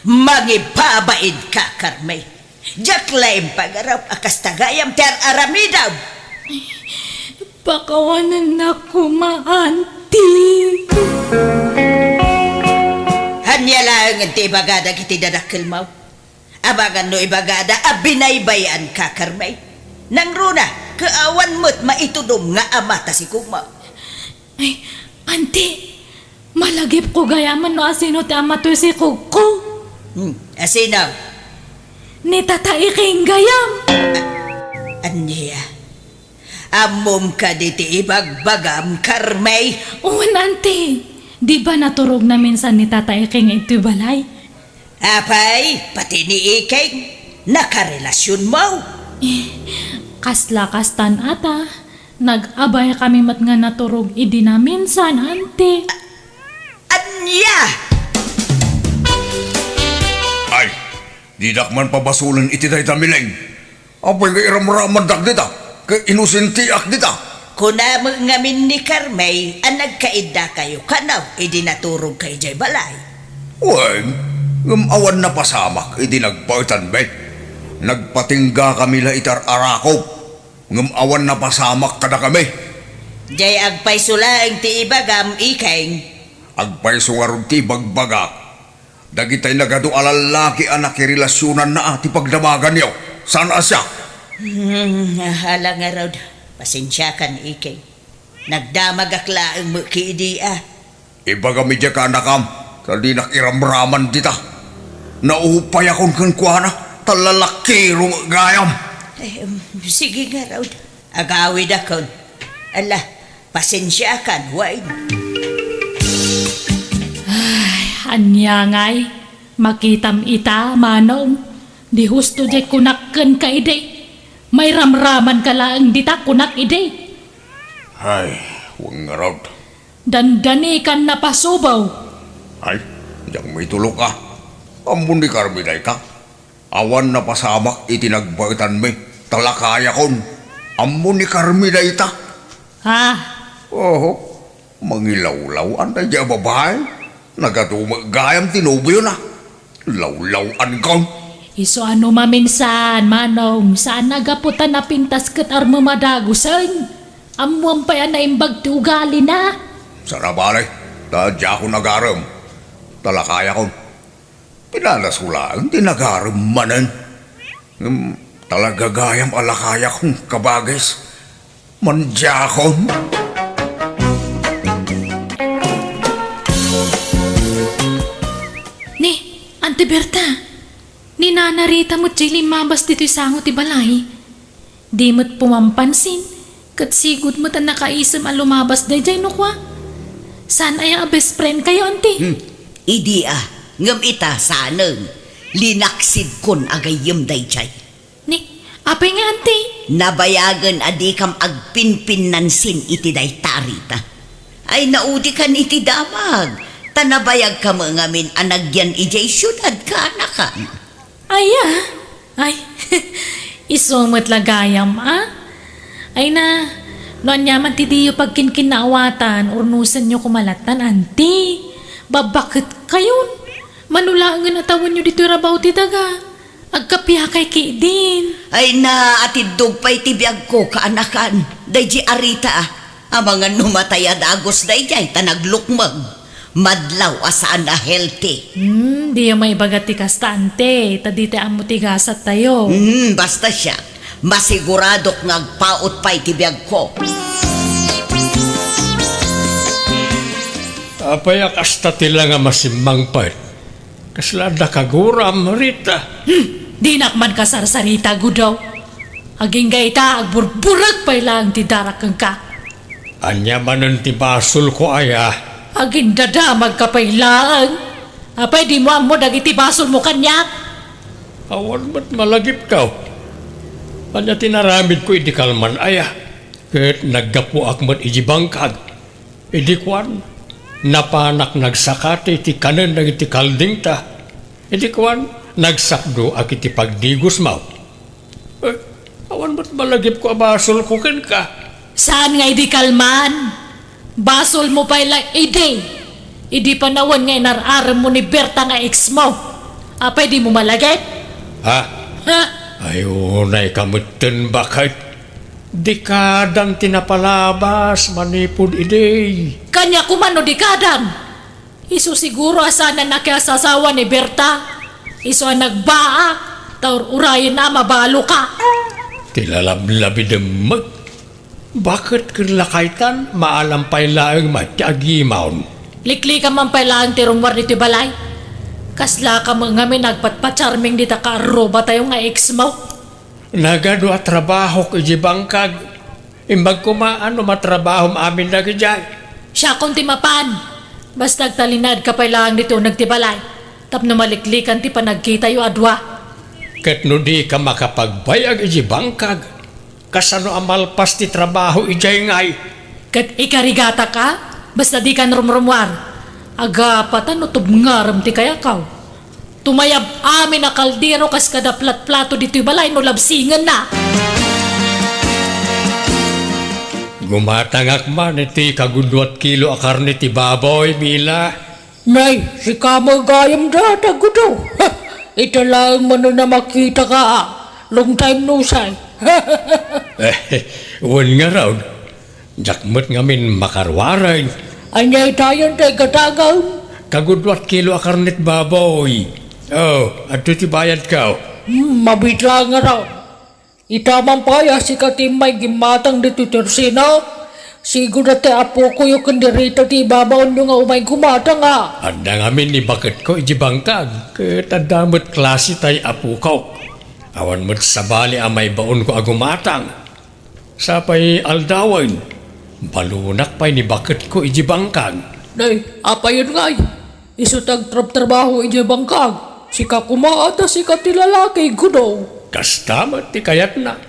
mangibabaid ka, Carmi. Jaklaim pagarap akas tagayam ter aramidaw. Pakawanan na kumaanti. Hanya lang ang ibagada kiti dadakil mo. Abagan no ibagada, abinaybayan ka, Carmi. Nang runa, kaawan mo't maitudom nga amata si Kugmo. Ay, ante. Malagip ko gayaman no asino ti amato si Kugko. Asinaw? Ni tataiking gayam. Anya, amom ka diti ibagbagam, Carmi. Uwan, ante. Di ba naturog na minsan ni tataiking ito balay? Apay, pati ni Iking, nakarelasyon mo. Kasla-kastan ata. Nag-abay kami mat nga naturog idi na minsan, ante. Anya! Ay, di dakman pabasulan iti day tamileng. Apay nga iramraman dak dita. Kay inusentiak dita. Kuna mo ngamin ni Carmi, ang nagkaida kayo kanaw, idi naturog kay Jay Balay. Uy, ngamawan na pasamak, iti nagpaitan be. Nagpatingga kami la itar arakop. Ngamawan na pasamak kada kami. Jay agpay sula ang ti ibagam, Iking. Agpay sungarong ti bagbagak. Dagitay nagado alalaki anak irelasyonan na ati pagdamagan niyo. Saan asya? Hala nga raw, pasensya kan, Iking. Nagdamag akla ang mukiidia. Ibaga medya ka anakam. Sa di nakiramraman dita. Naupay akong kankwana. Talalakirong gayam. Sige nga raw, agawid akon. Ala, pasensya kan, wait. Anyangay, makitam ita, manong. Di husto di kunakken ka ide. May ramraman ka lang dita kunak ide. Ay, huwag nga raw. Dandani kan napasubaw. Ay, diyang may tulog ka. Ambun ni Carmiday ka. Awan na pasamak itinagbaitan mi. Talakaya kon. Ambun ni Carmiday ta. Ha? Oo, mangilawlaw ang tayo babae. Nagatumagayam tinubo yun ah. Lawlawan kon. Iso ano maminsan, manong, saan nagaputan na pintas kat armamadagusan? Amuang pa yan na imbag ti ugali na. Sana balay, tadya ko nagaram. Talakaya kon. Pinanasulaan, tinagaram manan. Talagagayam alakaya kong kabagis. Mandya kon. Ni, Ante Berta, ni nanarita mo't jili mabas dito'y sangot ti balay. Di mo't pumampansin, kat sigud mo't ang nakaisam ang lumabas day jay no kwa. Saan ay ang best friend kayo, Ante? Idi ngam ita sanang, linaksid kon agayim day jay. Ni, apay nga, Ante? Nabayagan adi kam agpinpin nansin iti day tarita. Ay naudi kan iti damag. Tanabayag ka mga min anagyan ijay syudad ka anakan. Ay, isumot lagayam, Ay na, noon yaman ti diyo pag kinkinawatan, urnusan nyo kumalatan, Ante. Babakit kayon? Manulangan na tawon nyo dito rabaw ti daga. Agkapya kay Kidin. Ay na atidog pa'y tibiyag ko kaanakan. Day ji arita Amangan numatay adagos day jay tanaglukmag. Madlaw asaan na healthy. Di yung may bagat ti kastante. Tadite ang mutigasat tayo. Basta siya, masiguradok ngagpaot pa'y tibiyag ko. Apaya kasta tila nga masimbang pa. Kaslada kaguram, Rita. Di nakman kasarsarita gudaw. Aging gaita, agburburag pa lang ti darakang ka. Anya manan ti basol ko aya. Aging dadamag ka pa ilang. Apay di mo amo dagiti basol mo kanyak. Awan ba't malagip ka? Anya tinaramid ko iti kalman aya. Ket naggapo akmat iji bangkag. Idi kwan, napanak nagsakate iti kanan ng iti kalding ta. Idi kwan, nagsakdo ak iti pagdigos mau. Awan ba't malagip ko basol ko ken ka? Saan nga idi kalman? Basol mo pa ilang idi. Idi panawan nga inararam mo ni Berta nga ex mo. Apay di mo malagip? Ha? Ha? Ayunay kamutin bakit? Dekadang tinapalabas manipod idi. Kanya kumano di kadam. Isu siguro asana nakiasasawa ni Berta. Isu ang nagbaak. Taur urayin na mabalo ka. Tilalablabi demag. Bakit kirlakaitan maalampay laeng matiagimaon? Likli ka man pala ang tirumwar dito balay. Kasla ka mga may nagpatpacharming dita ka aroba tayo nga ex mo. Nagado at trabaho ko bangkag. Imbag kumaano matrabaho amin na gijay. Siya kung timapan. Basta talinad ka pala ang dito nagtibalay. Tapno maliklikan ti panagkita yu adwa. Ket no di ka makapagbayag bangkag. Kasano amalpas ti trabaho ijay ngay. Kat ikarigata ka, basta di ka rumrumwar. Aga patan no tubngaram ti kaya kaw. Tumayab amin na kaldero kas kada plat-plato dito'y balay no labsingan na. Gumatangak man iti kagudwat kilo akarne ti baboy, Mila. Nay, si kamay gayam data gudo. Ito lang man na makita ka. Long time no say. Wan nga raw. Jakmat ngamin makarwaray. Anyay tayo tayo katagaw. Kagudwat kilo akarnet baboy. Oh, ato ti bayad ka. Mabitla nga raw. Itamang paya si katimay gimatang dito tersina. Siguro te apo ko yung kandirito ti babaon nyo nga umay gumatang nga. Anda ngamin ni bakit ko ijibangkag. Ketadamot klase tay apo ko. Awan mo't sabali amay baon ko agumatang. Sapay aldawan. Balunak pa'y ni bakit ko ijibangkag. Nay, apa yun nga? Isutag trabaho ije bangkag. Sika kumaata, sika tilalaki, gudaw. Kastamat ti kayat na.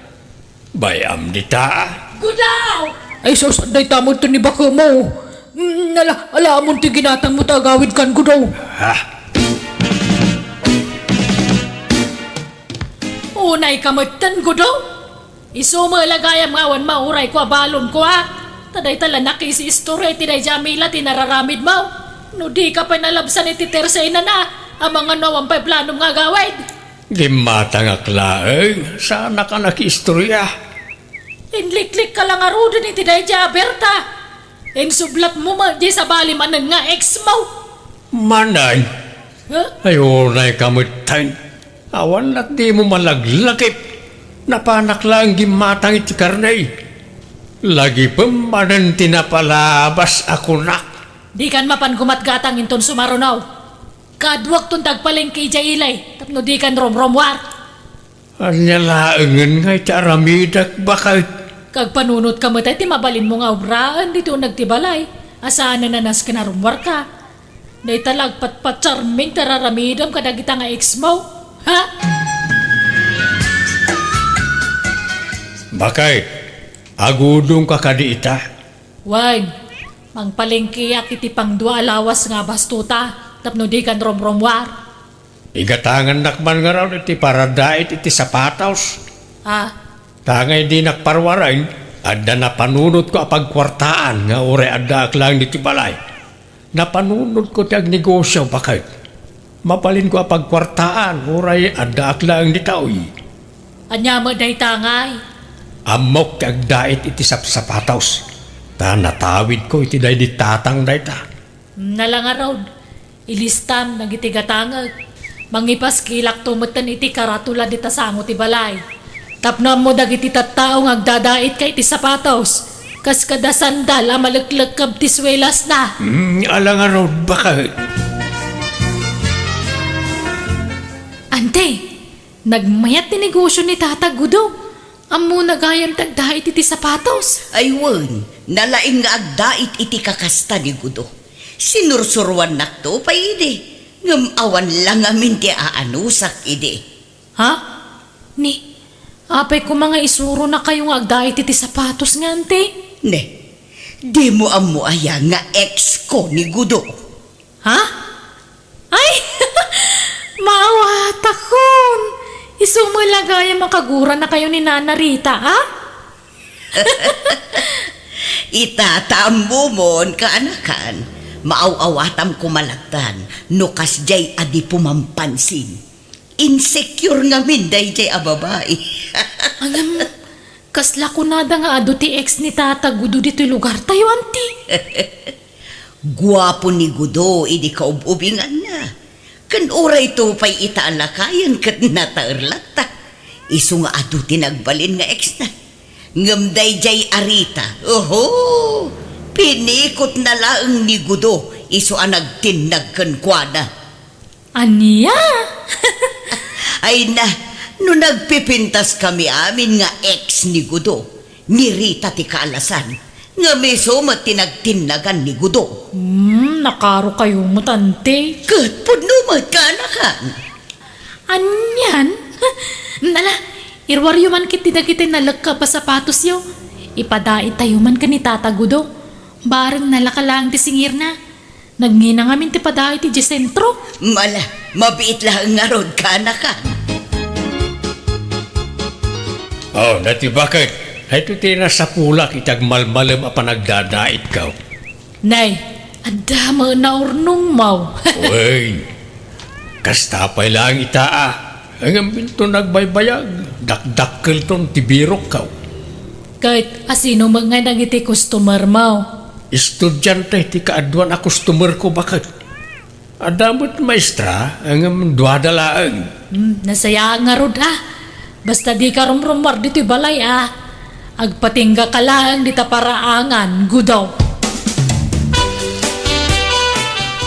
Bayam di taa. Gudaw! Ay sus, day tamod to ni baka mo. Alamon ti ginatang mo tagawid kan gudaw. Ha? Unay kamutan gudaw. Isumalagayam ngawan mauray ko abalon ko ha. Taday tala nakisi istorya tinay Jamila tinararamid mo. No di ka pa nalabsan iti tersay na ang mga nawang pa'y planong nga gawin. Di matang aklaeng. Sana ka nakiistorya. Inliklik ka lang arudo ni tinay Berta. Insublat mo di sa bali manan nga ex mo. Manay. Huh? Ayunay kamutan. Awan at di mo malaglakip. Napanak lang gimatang iti karnay. Lagi pa manan tinapalabas ako na. Di kan mapan gumatgatang inton sumarunaw. Kadwak tun tagpalengke ija ilay. Tapno di kan romromwar. Anya laengen nga iti aramidak bakit. Kag panunot ka mo tayo, mabalin mo nga obraan dito nagtibalay. Asaan na nanas ka na rumwar ka. Day talag patpatcharming tararamidam kadagita nga ex mo. Ha? Bakit? Agudong ka kadiita. Wag. Mangpalengke iti pang dua alawas nga bastuta. Tapno di kan romromwar. Igatangan nakman nga raw iti paradait iti sapataws. Ha? Tangay di nakparwarain, adda napanunod ko apagkwartaan nga ure adda aklang diti balay. Napanunod ko ti agnegosyo bakit? Mapalin ko apagkwartaan, ure adda aklang ditaoy. Anya mo day tangay. Amok ti agdait iti sapataws. Ta natawid ko iti day di tatang day ta. Nalanga road. Ilistam nagitigatangag. Mangipas kilak tumatan iti karatula dita sango ti balay. Tapnam mo dagiti tattao agdadait kay ti sapatos. Kas kada sandal malaglag kab ti swelas na. Alang araw bakit? Ante, nagmayat ti negosyo ni Tata Gudo. Amo nagayam tagdait iti sapatos. Ay wen, nalaing nga agdait iti kakasta ni Gudo. Sinursuruan nakto pa ide. Ngam awan lang amin ti aanusak ide. Ha? Ni, apay ko mga isuro na kayo nga agdait iti sapatos nga ante. Ne, di mo amo aya nga ex ko ni Gudo. Ha? Ay! Maawat akon! Isumulagaya makagura na kayo ni Nana Rita, ha? Itataam mo kaanakan. Maawawatam kumalagtan, no kasjay adi pumampansin. Insecure nga min day jay a babae. Alam, kasla ko nada nga ado ti ex ni Tata Gudo dito lugar tayo, anti. Guwapo ni Gudo, idi kaububingan na. Kan oray to pa'y itaalakayan kat nataerlata. Isu nga ado tinagbalin nga ex na. Ngamday jay arita. Oho! Pinikot na laang ni Gudo, iso ang nagtinagkan kwa na. Aniya? Ay na, no nagpipintas kami amin nga ex ni Gudo, ni Rita ti kaalasan, nga meso matinagtinagan ni Gudo. Nakaro kayo mo, tante. Kat punumat ka na kan. Anyan? Nala, irwaryo man kiti dagiti nalagka pa sapatos yo. Ipadait tayo man ka ni Tata Gudo. Bareng nalakalang ti singir na. Nagngina ngamin ti padait ti sentro. Mala, mabiit lang nga rod ka na kan. Oh, dati bakit? Ay tira sa pulak itag malmalam a panagdadait ka. Nay, adama na urnong mau. Uy, kastapay lang itaa. Ang ambinto nagbaybayag. Dakdakkel ton tibirok ka. Kahit asino mga nagiti customer mau. Estudyante ti kaadwan a customer ko bakit? Adamot maestra ang duadalaan. Nasaya nga rod Basta di ka rumrumar dito balay Agpatingga ka lang dita paraangan, Gudaw.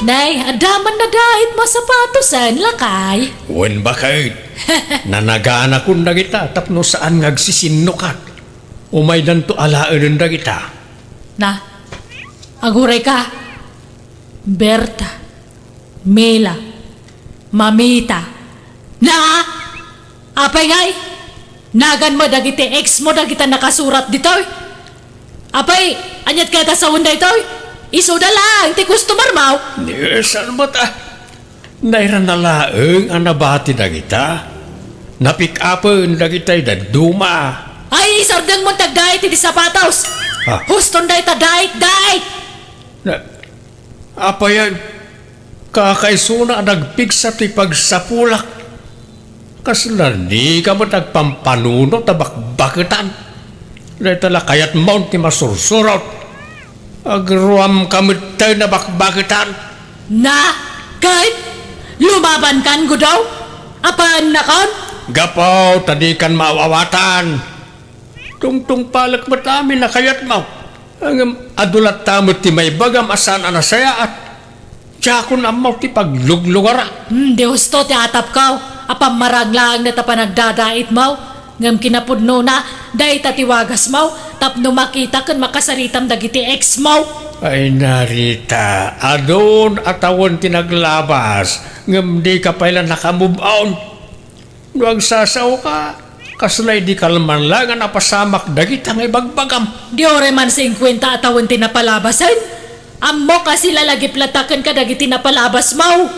Nay, adaman na dahit masapatosan lakay. Wen bakit? Nanagana kun na kita tapno saan ngagsisinno ka. Umay danto alaan na kita. Na, aguray ka. Berta, Mela, Mamita. Na, apay ngay, nagan mo dagiti ex mo dagita nakasurat ditoy. Apay, anyat ka ta sa unday toy. Iso na lang, ti customer mau. Saan mo ta? Nairan na laeng ang nabati na kita. Napick upin na kita'y daduma. Ay, sardang mo tagdait iti sapatos. Huston day ta dait. Apa yan? Kakaisuna nagpigsa ti pagsapulak. Kaslan di ka mo nagpampanuno tabakbakitan. Naitala kayat mount ti masursurot. Agruam kami tayo na bakbakitan. Na, kahit lumaban kan Gudaw? Apaan na kan? Gapaw, tadi kan mawawatan. Tungtung palak matami na kayat mo. Ang adulat tamot ti may bagam asan anasaya at tsakon amaw ti pagluglugara. Di husto ti atap kaw. Apam maraglang na ta panagdadait mau. Ngam kinapudno na, dahi tatiwagas mau. Tapno makita kan makasaritam dagiti ex mau. Ay narita, adon atawon tinaglabas. Ngam di ka pala nakamove on. Nuag sasaw ka. Kaslay di kalman lang ang napasamak dagit ang ibagbagam. Di ore man 50 atawon tinapalabasan. Ammo kasi lalagi platakan ka dagiti napalabas mau.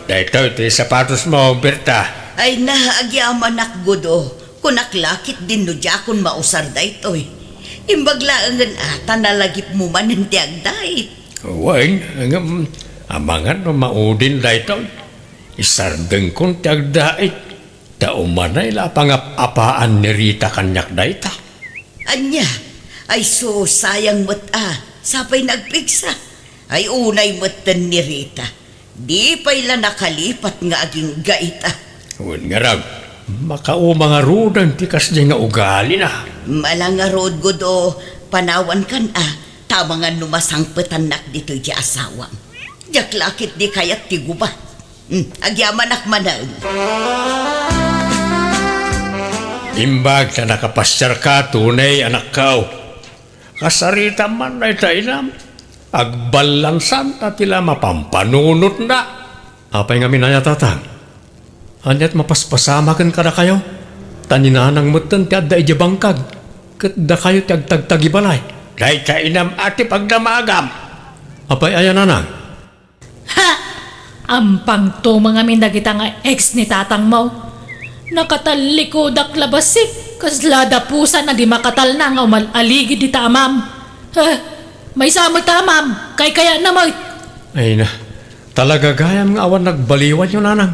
Dahito ito sapatos mo, Berta. Ay naagyaman nak Gudo. Kunaklakit din no jakon mausar daytoy. Imbaglaangan ata nalagip mo man ng tiagdait. Wan, amangan no maudin dayto. Isardeng kong tiagdait. Taumanay la pangapapaan ni Rita kanyak dayta. Anya, Ay so, sayang mo't sapay nagpigsa. Ay unay mo't ni Rita. Di pa ila nakalipat nga aging gaita. Huwag nga raw, makao mga rudan tikas di nga ugali na. Malanga road godo, panawan kan tama nga numasang petanak dito di asawang. Jak lakit di kayat ti gubat. Agyaman akmanan. Imbag na nakapasyar ka, tunay anak kao. Kasarita man na itainam. Agbalansan na tila mapampanunot na. Apay nga minaya tatang. Anyat mapaspasamakan ka na kayo. Taninanang mutan ti adda ijabangkag. Kat da kayo ti agtagtagibalay. Dahil kainam ati pagdamagam. Apay ayan nanang. Ha! Ampang to mga mindagita nga ex ni tatang mo. Nakatalikod ak labasik. Kaslada pusa na di makatal na nga umaligid di tamam. Ha! May samot tamam. Kaya na mo. Ay na. Talaga gayam nga awan nagbaliwan yun nanang.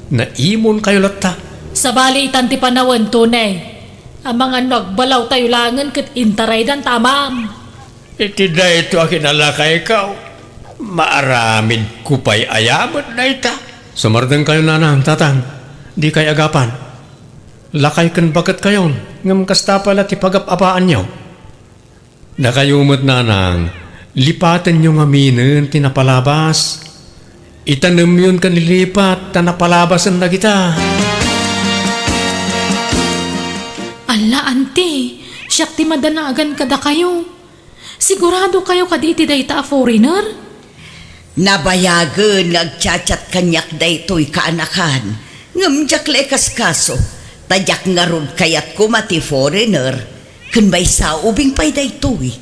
Naimon kayo latta. Sa bali itanti panawan tunay. Ang mga nagbalaw tayo langan kat intaray dan tamam. Iti da ito akin alakay ikaw. Maaramid kupay ayamot na ita. Sumardeng kayo nanang, tatang. Di kay agapan. Lakay kan bagat kayon. Ngam kasta pala ti pagap-apaan nyo. Nakayumot nanang. Lipatan nyo nga minin tinapalabas. Itanam yun kan lilipat. Tanapalabasan na kita. Ala, ante. Siyak ti madanagan kada kayo. Sigurado kayo kaditi dayta a foreigner? Nabayagan nagchat-chat kanyak daytoy kaanakan. Ngamjak lekas kaso. Tadyak nga rod kayat kumati foreigner. Kunbay sa ubing pay daytoy.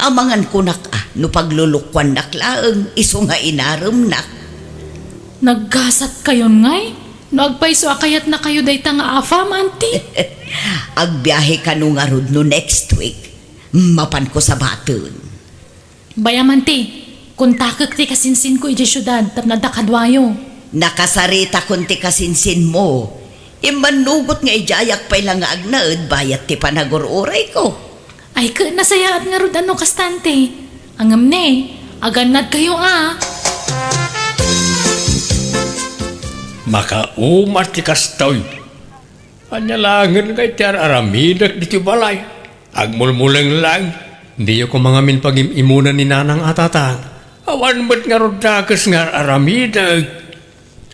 Amangan ko nak no paglulukwan naklaang iso nga inaram nak. Naggasat kayon ngay? No agpaiso akayat na kayo dayta nga afam, ante? Agbiyahe ka no nga rod no next week. Mapan ko sa baton. Bayam, ante. Kung takak ti kasinsin ko iti syudad tap nadakadwayo. Nakasarita kunti kasinsin mo. Imanugot nga ijayak pa'y lang nga agnaad bayat ti panagururay ko. Ay ka nasayaat nga rod ano kastante. Angam ne, aganad kayo Makaumar ti kastoy. Anyalangan kay ti aramidak di ti balay. Agmulmulang lang. Di ko mga min pag-imunan ni nanang atatang. Awan mo't nga rodakas nga aramidag.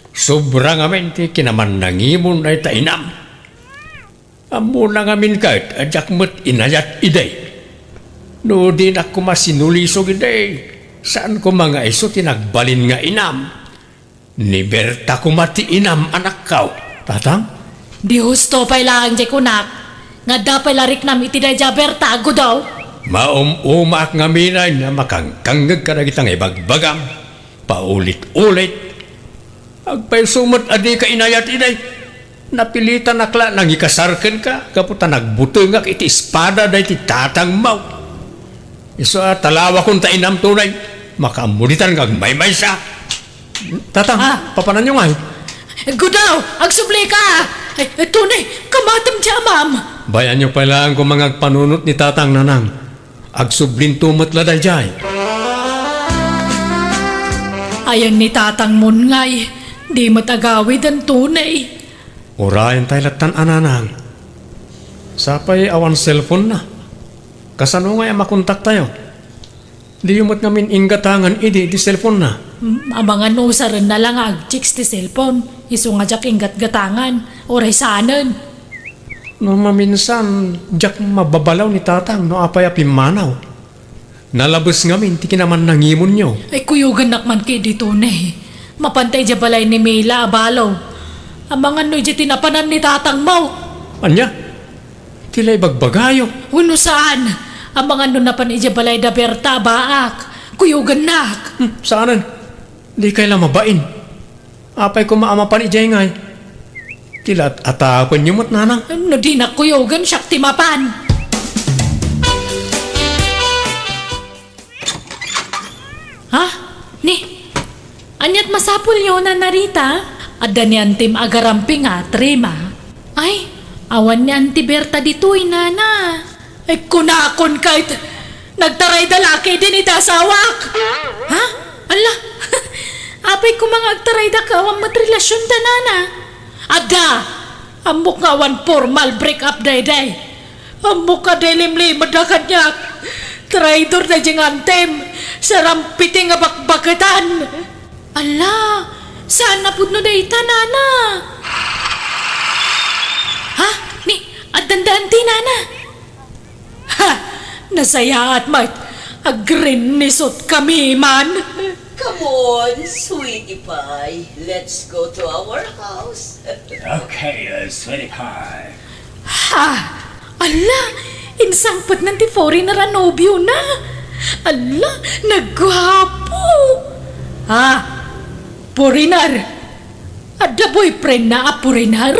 Sobrang amin ti kinaman nangimon na itainam. Amo na ngamin kahit adyak mo't inayat iday. No din ako masinulisog iday. Saan ko mga iso tinagbalin nga inam. Ni Berta ko mati inam anak kau. Tatang? Di husto pa'y lang di kunak. Nga dapay larik nam iti day jaberta ago daw. Umak nga minay na makangkangag ka na kitang ibagbagam. Paulit-ulit. Agpay sumot adi ka inayat inay. Napilitan nakla nang ikasarkan ka. Kaputa nagbutungak iti espada day ti tatang mau. Iso talawa kong tainam tunay. Makamulitan kag may siya. Tatang, papanan nyo nga. Gudaw, agsubli ka. Tunay, kamatam siya, ma'am. Bayan nyo pala ang kumangag panunot ni tatang nanang. Agsublin tumot la dayjay. Ayan ni tatang mon ngay. Di matagawid ang tunay. Urayan tayo latan ananang. Sapay awan cellphone na. Kasano nga makontak tayo? Di umot ngamin inggatangan di cellphone na. Mga nusaran na lang ag-chicks ti cellphone. Iso nga jak ingat-gatangan. Oray sanan. No maminsan, jak mababalaw ni tatang no apay apimanaw. Nalabas ngamin, ti kinaman nangimon nyo. Ay kuyugan nakman kay dito ne. Mapantay dya balay ni Mila abalaw. Ang mga noy dya tinapanan ni tatang mo. Anya? Tila'y bagbagayo. Uno saan? Ang mga no napan dya balay da Berta baak. Kuyugan nak. Saanan? Di kaila mabain. Apay ko maamapan ijay ngay. Tilat atakon niyo mo't nanang. No di na kuyugan siya timapan. Ha? Ni? Anyat masapul yun na narita? Ada ni antim agaramping trema. Ay, awan ni anti Berta dito'y nana. Ay kunakon kahit nagtaray dalaki din itasawak. Ha? Ala, apay ko mga agtaray da ka, ang matrelasyon da nana. Ada, amok nga wan formal break up day. Amok ka delimlimad na kanyak. Traidor na diyang antem, sarampiting nga bakbakatan. Ala, saan na po no day nana? Ha? Ni, adandan ti nana? Ha? Nasaya at mat, agrin nisot kami man. Come on, sweetie pie. Let's go to our house. Okay, sweetie pie. Ha? Ala, insangpat ng tifori na ranobyo na. Ala, nagwapo. Ha? Purinar. Ada boyfriend na apurinar?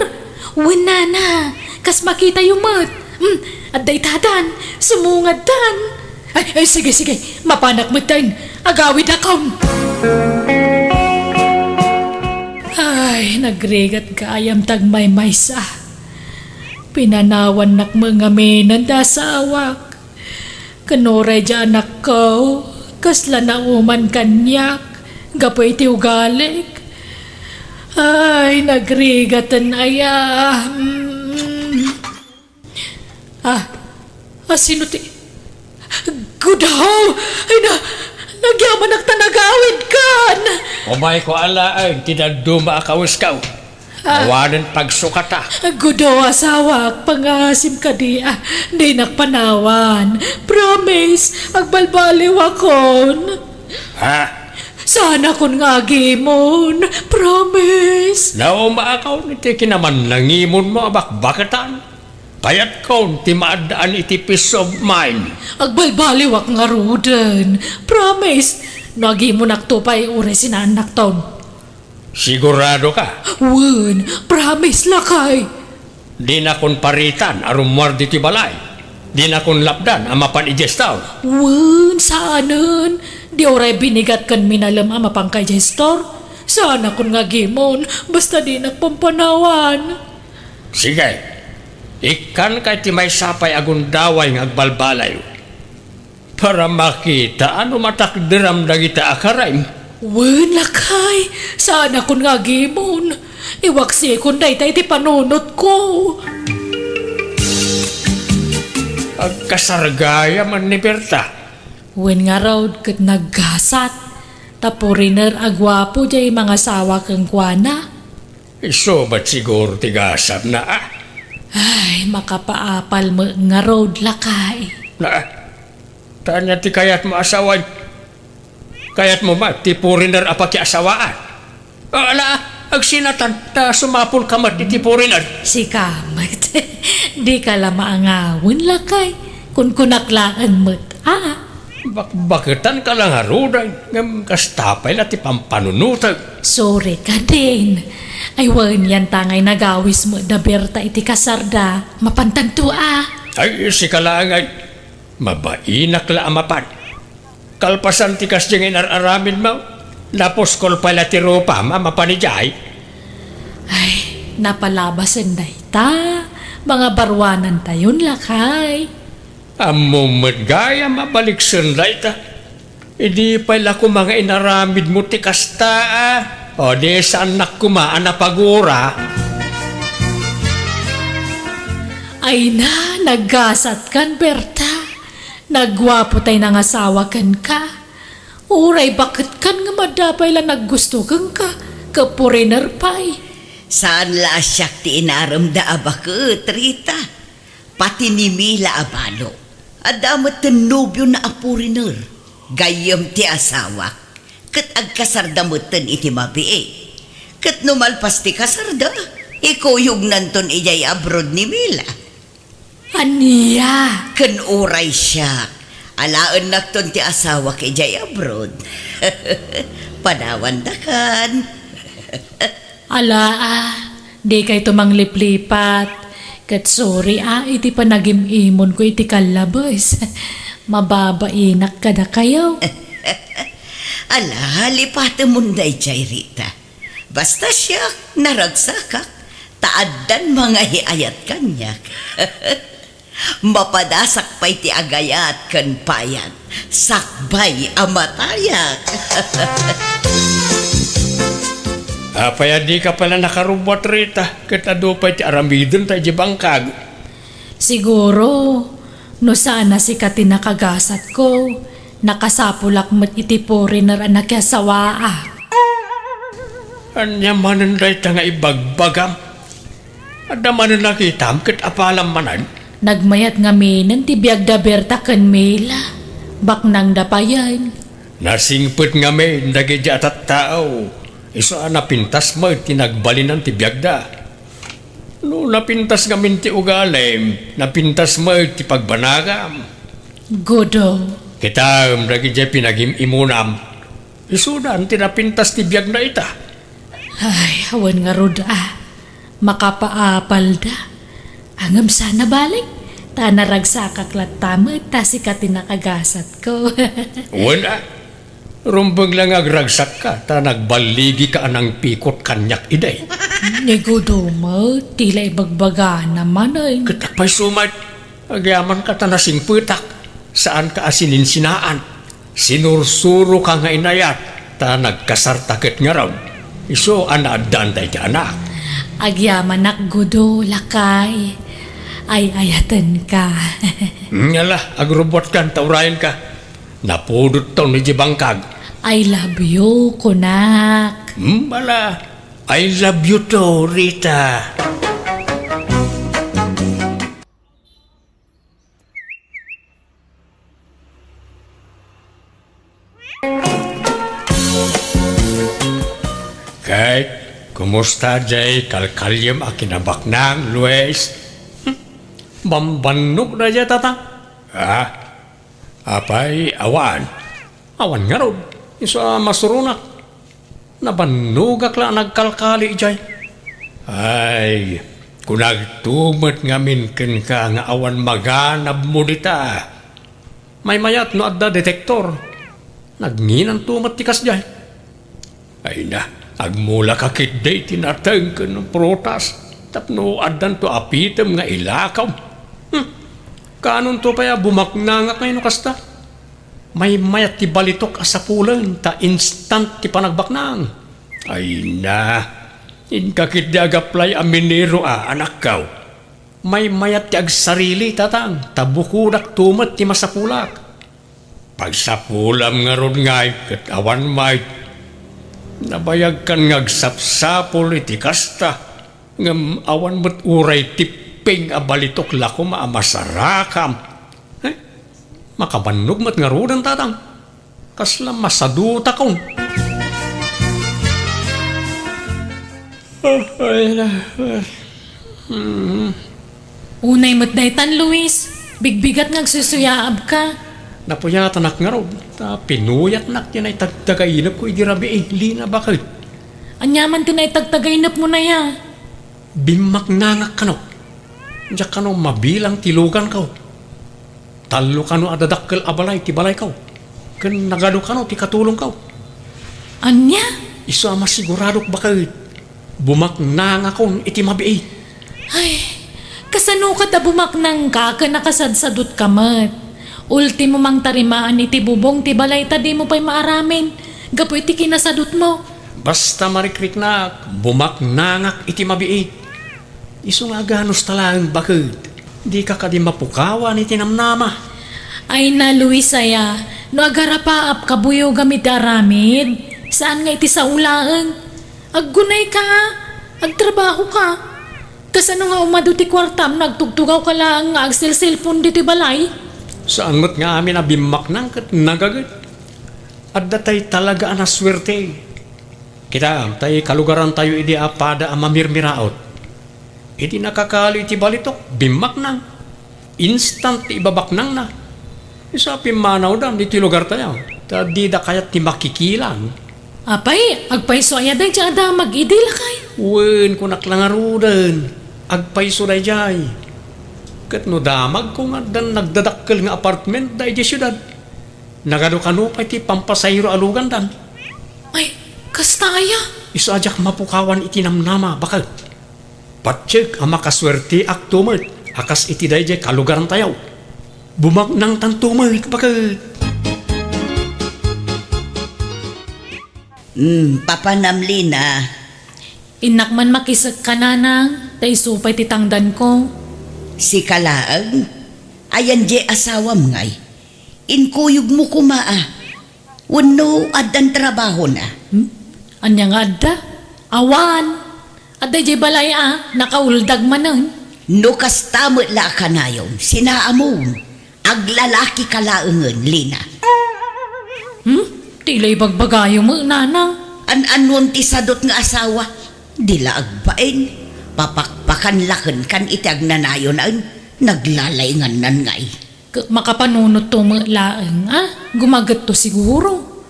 Wala na. Kas makita yung mat. Aday tadan. Sumungad tan. Ay, sige. Mapanak mo tan. Agawid akong. Ay, nagregat ka ayam tagmay maysa. Pinanawan nak mga menan da sa awak. Kanoray dyan anak ko. Kasla na uman kanyak. Gapoy ti ugalik. Ay, nagrigatan aya. Sino ti? Gudaw! Ay na, nagyaman ang tanagawid kan! Umay ko alaang, tinaduma akawas ka. Nawanan pagsukata. Gudaw asawak, pangasim ka di nakpanawan. Promise, agbalbaliw akon. Ha? Sana kon nga gimon. Promise. Nauma akaw niti kinaman nangimon mo abakbakatan. Payat kaun ti maadaan iti peace of mind. Agbalbaliwak nga ruden. Promise. Nagi mo naktupay ure sinanak ton. Sigurado ka? Wen, promise lakay. Di na kon paritan arumwar di ti balay. Di na kon lapdan amapan igestaw. Wen, saanan? Di oray binigat kan minalam ama pang kay gestor. Sana kon nga gimon, basta di nagpampanawan. Sige. Ikan kay ti may sapay agundaway ng agbalbalay. Para makita ano matakdiram dagita akaray. Wen, lakay. Sana kon nga gimon. Iwaksi kon daytay ti panunot ko. Agkasargaya man ni Berta. Wen nga raw kat naggasat. Tapuriner agwapo jay mga sawa kang kuana. Iso ba't siguro tigasap na Ay, makapaapal mo nga road lakay. Na, tanya ti kayat mo asawan. Kayat mo ma, ti puriner apaki asawaan. Ala, agsinatan, ta sumapul kamat ti puriner. Si kamat, di ka la maangawin lakay. Kung kunaklaan mo't, Bakbakitan ka lang haruday, ngam kastapay na ti pampanunutag. Sorry ka din. Ay, wan yan tangay nagawis mo da Berta iti kasarda. Mapantanto Ay, si kalangay, mabainak la amapan. Kalpasan ti kasjeng inararamin mo, napos kol pala ti rupa, mapanijay. Ay, napalabasan day ta. Mga barwanan tayon lakay. Amumad gaya mabalik sunday ta. Idi pala ko mga inaramid mo ti kasta O di sa anak ko anapagura. Ay na, naggasat kan Berta. Nagwapo tay nang asawa kan ka. Uray, bakit kan nga madapay lang naggusto kang ka? Kapuriner pay. Saan la siyak ti inaram da abakot, Rita? Pati ni Mila abalo. Adamat ti nobyo na apuriner. Gayam ti asawa. Kat agkasardamutan iti mabii. Kat numalpas ti kasarda. Ikuyog nanton ijay abroad ni Mila. Aniya? Kan uray siya. Alaan nakton ti asawa kay ijay abroad. Panawan da kan. Di kay tumangliplipat. Kat sorry iti panagimimon ko iti kalabas. Mababainak ka na kayo. Lipate munday jay Rita. Basta siya naragsakak. Taaddan mga hiayat kanyak. Mapadasak pa'y ti agayat ken payag. Sakbay amatayak. Apay di ka pala nakarubot rita. Katado pa'y ti aramidon tayo di bangkag. Siguro, no sana si kati nakagasat ko, nakasapulak mat itipori na anak ya sawaa. Anya manan day ta nga ibagbagam. Ada manan nakitam ket apalam manan. Nagmayat nga minen ti biag da berta ken mela. Baknang dapayan. Nasingpet nga may nagidya atat tao. Iso napintas mo tinagbalinan ti biagda. No napintas nga min ti ugalem, napintas mo ti pagbanagam. Godo. Kita nagidya pinagim-imunam. Isudan ti napintas ti biag na ita. Ay, awan nga roda. Makapaapal da. Angam sana balik. Ta naragsakak latama ta si kati nakagasat ko. Wala. Rumbag lang agragsak ka, ta nagbaligi ka anang pikot kanyak iday. Negodo mo, tila ibagbaga naman ay. Katakpay sumat, agyaman ka ta nasing putak. Saan ka asinin sinaan? Sinursuro ka nga inayat, ta nagkasartakit nga raw. Iso anaadan tayo ti anak. Agyaman nakgodo, lakay. Ay ayatan ka. Ngala, agrobot ka, taurayan ka. Napudot to ni Jibangkag. I love you, kunak. Bala, I love you to, Rita. Kahit, kumusta jay kalkalyam akinabaknang, Luis? Bambanok na dyan, tatang. Apay, awan. Awan nga ron. Isa masurunak. Nabanugak lang nagkalkali dyan. Ay, kung nagtumat ngamin ken ka nga awan maganab mo dita. May mayat no adda detektor. Nagnginan tumat tikas dyan. Ay na, agmula kakit day tinatang ka ng protas. Tapno adan to apitem nga ilakaw. Kanon to paya bumaknangak ngayon kasta. May mayat ti balitok asapulan ta instant ti panagbaknang. Ay na, inkakit di agaplay aminero anak kaw. May mayat ti agsarili tatang, tabukudak tumat ti masapulak. Pagsapulam nga ron ngay, kat awan may, nabayag kan ngagsapsapul iti kasta, ngam awan mo't uray tiping abalitok lako maamasarakam. Makabannog mat nga rodan tatang, kasla masaduta kong. Unay mo't daytan, Luis. Bigbigat ngagsusuyaab ka. Napuyatan nak nga rod, ta pinuyat nak yan ay tagtagainap ko idirabi lina bakit? Anyaman tinay tagtagainap mo na ya. Bimak nangak kano. Diyak kano mabilang tilugan kao. Talo kano adadakkel abalay ti balay kao. Ken nagado kano ti katulong kao. Anya? Iso ama siguradok bakit? Bumak nangak kong iti mabi. Ay, kasano ka ta bumaknang ka nakasadsadot ka mat. Ultimo mang tarimaan iti bubong ti balay ta di mo pa'y maaramin. Gapoy ti kinasadot mo. Basta marikrik na bumak nangak iti mabi. Iso nga ganos talang bakit? Di ka kadi mapukawan iti namnama. Ay na, Luis, aya. No agarapaap kabuyo gamit aramid. Saan nga iti sa ulaan? Aggunay ka, agtrabaho ka. Kasano nga umado ti kwartam, nagtugtugaw ka lang nga agsil-silpon diti balay? Saan mo't nga amin na bimak nang kat nagagat? At datay talaga na swerte. Kita, tay kalugaran tayo idi apada ang mamirmiraot. Idi nakakali ti balitok, bimak nang. Instant ibabak nang na. Isa pimanaw dan di ti lugar tayo. Ta di da kayat ti makikilang. Apay, agpayso ayaday dyan da mag-idila kay. Wen ko naklangarudan. Agpayso day jay. Kat no damag ko nga dan nagdadakkel nga apartment day di syudad. Nagado kano pa iti pampasayro alugan dan. Ay, kasta aya. Iso ajak mapukawan itinamnama bakal. Patsik ang makaswerte aktumat. Hakas iti dayjay kalugaran tayaw. Bumagnang tantumay bakit? Papanamlina. Inak man makisag ka nanang, tay supay titangdan ko. Si Kalaang, ayan je asawam ngay. Inkuyog mo kumaa. Wano adan trabaho na. Anya nga adda? Awan. Adda jay balay nakauldag manon. No kastamot la ka na yun, sinaamon. Aglalaki kalaangan, Lina. Tilay bagbagayo mo, nanang. An-anon ti sadot nga asawa. Dila agbain. Papakpakan lakan kan itag nanayonan. Naglalayngan nan ngay. Makapanunot to mo laeng, Gumagat to siguro.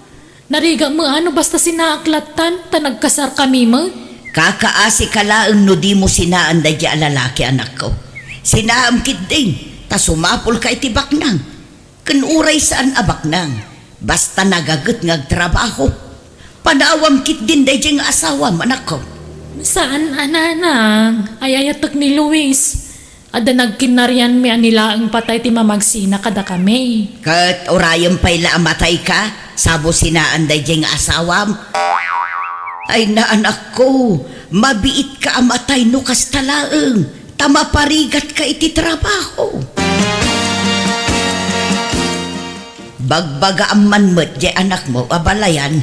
Nariga mo basta sinaaklatan, ta nagkasar kami mo. Kakaasi kalaang no di mo sinaan da di lalaki anak ko. Sinaamkit din. Ta sumapol ka iti baknang. Kanuray saan abaknang. Basta nagagat ngagtrabaho. Panawam kit din da di nga asawam anak ko. Saan ananang? Ayayatak ni Luis. Ada nagkinaryan mi anila ang patay ti mamagsina kada kami. Kat orayam pa'y laamatay ka. Sabo sinaan da di nga asawam. Ay na anak ko. Mabiit ka amatay no kastalaang. Tamaparigat ka iti trabaho. Bagbaga ang manmet di anak mo, abalayan.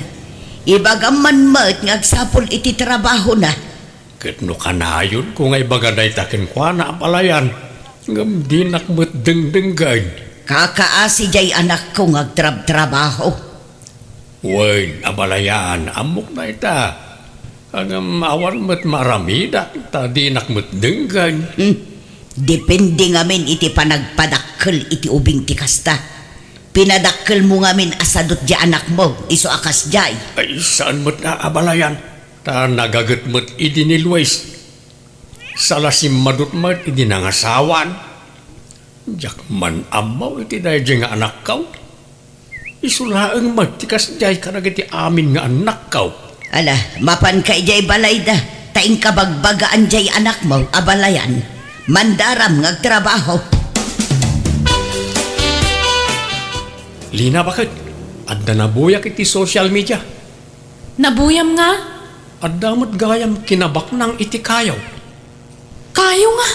Ibagam manmet ngagsapol iti trabaho na. Ket no kanayon kung ay bagaday takin kwa na apalayan. Ngam di nakmet dengdenggan. Kakaasi jay anak ko ngagtrabaho. Wen, abalayan, amok na ita. Ang awan met maramida, ta di nakmet denggan. Depende ngamin iti panagpadakkel iti ubing ti kasta. Pinadakkel mo ngamin asadot di anak mo, iso akas jay. Ay, saan met na abalayan? Ta nagagat met idi ni Luis. Salasim madut met idi nangasawan. Jak man amaw iti dayjay nga anak kaw. Isulaang met tikas jay karag iti amin nga anak kaw. Ala, mapan ka jay balay da. Taing kabagbagaan jay anak mo, abalayan. Mandaram ngagtrabaho. Lina bakit? Adda nabuyak iti social media. Nabuyam nga? Adamot gayam kinabak ng iti kayaw. Kayo nga.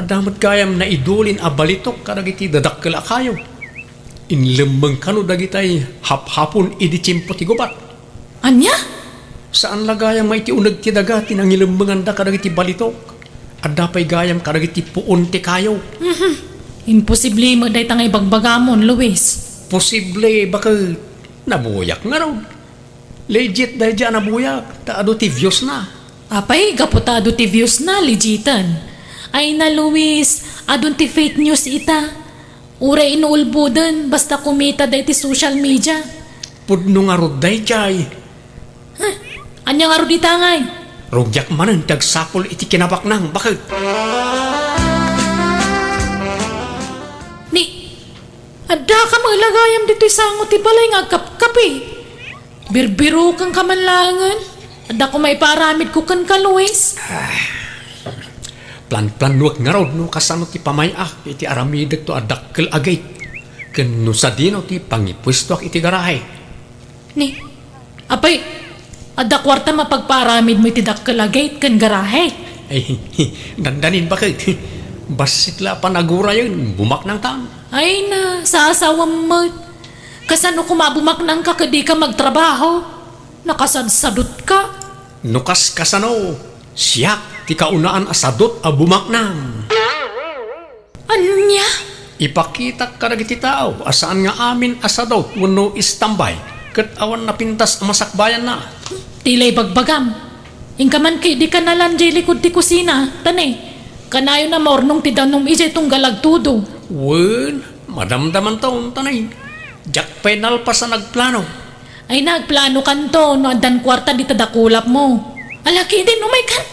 Adamot gayam na idulin abalitok karag iti dadakkel a kayaw. Inlembeng kano dagitay hap-hapon idi tiyempo ti gubat. Anya? Saan lagayam may ti unag ti dagati nang ilembengan da karag iti balitok. Adda pa'y gayam karag iti puon ti kayaw. Imposible mo day tangay bagbagamon, Luis. Posible bakit nabuyak nga raw. Legit dahil dyan nabuyak. Taado ti views na. Apay, gaputado ti views na, legitan. Ay na, Luis, adun ti fake news ita. Uray inuulbudan, basta kumita day ti social media. Pudno nga rod dahil dyan. Anya nga ro di tangay? Rugyak manan tagsapol iti kinabak nang. Bakit? Adda ka maglagayam dito'y sangot ti balay nga kapkapi. Birbiro kang kamanlangan. Adda ko may paramid ko kan ka, Luis. Plan-plan nuwag nga raw no kasano ti pamayak iti aramidag to adakkel agay. Ken no sa dino ti pangipwesto iti garahe. Ni, apay, adda kwarta mapagparamid mo iti dakkel agay kan garahe. Ay, dandanin bakit? Basit la panagura yun, bumak ng taon. Ay na, sa asawang mo. Kasano kumabumak nang ka kadi ka magtrabaho? Nakasadsadot ka. Nukas kasano, siyak ti kaunaan asadot a bumak nang. Anya? Ipakita ka iti tao, asaan nga amin asadot, wano istambay, kat awan napintas masakbayan na. Tilay bagbagam. Ingkaman kay di ka nalanjay likod ti kusina, tane. Kanayo na mornong ti danong ijay tong galagtudo. Wen, madamdaman taon tanay. Jack penal pa sa nagplano. Ay nagplano kanto, no adan kwarta di tadakulap mo. Alaki din, umay kan.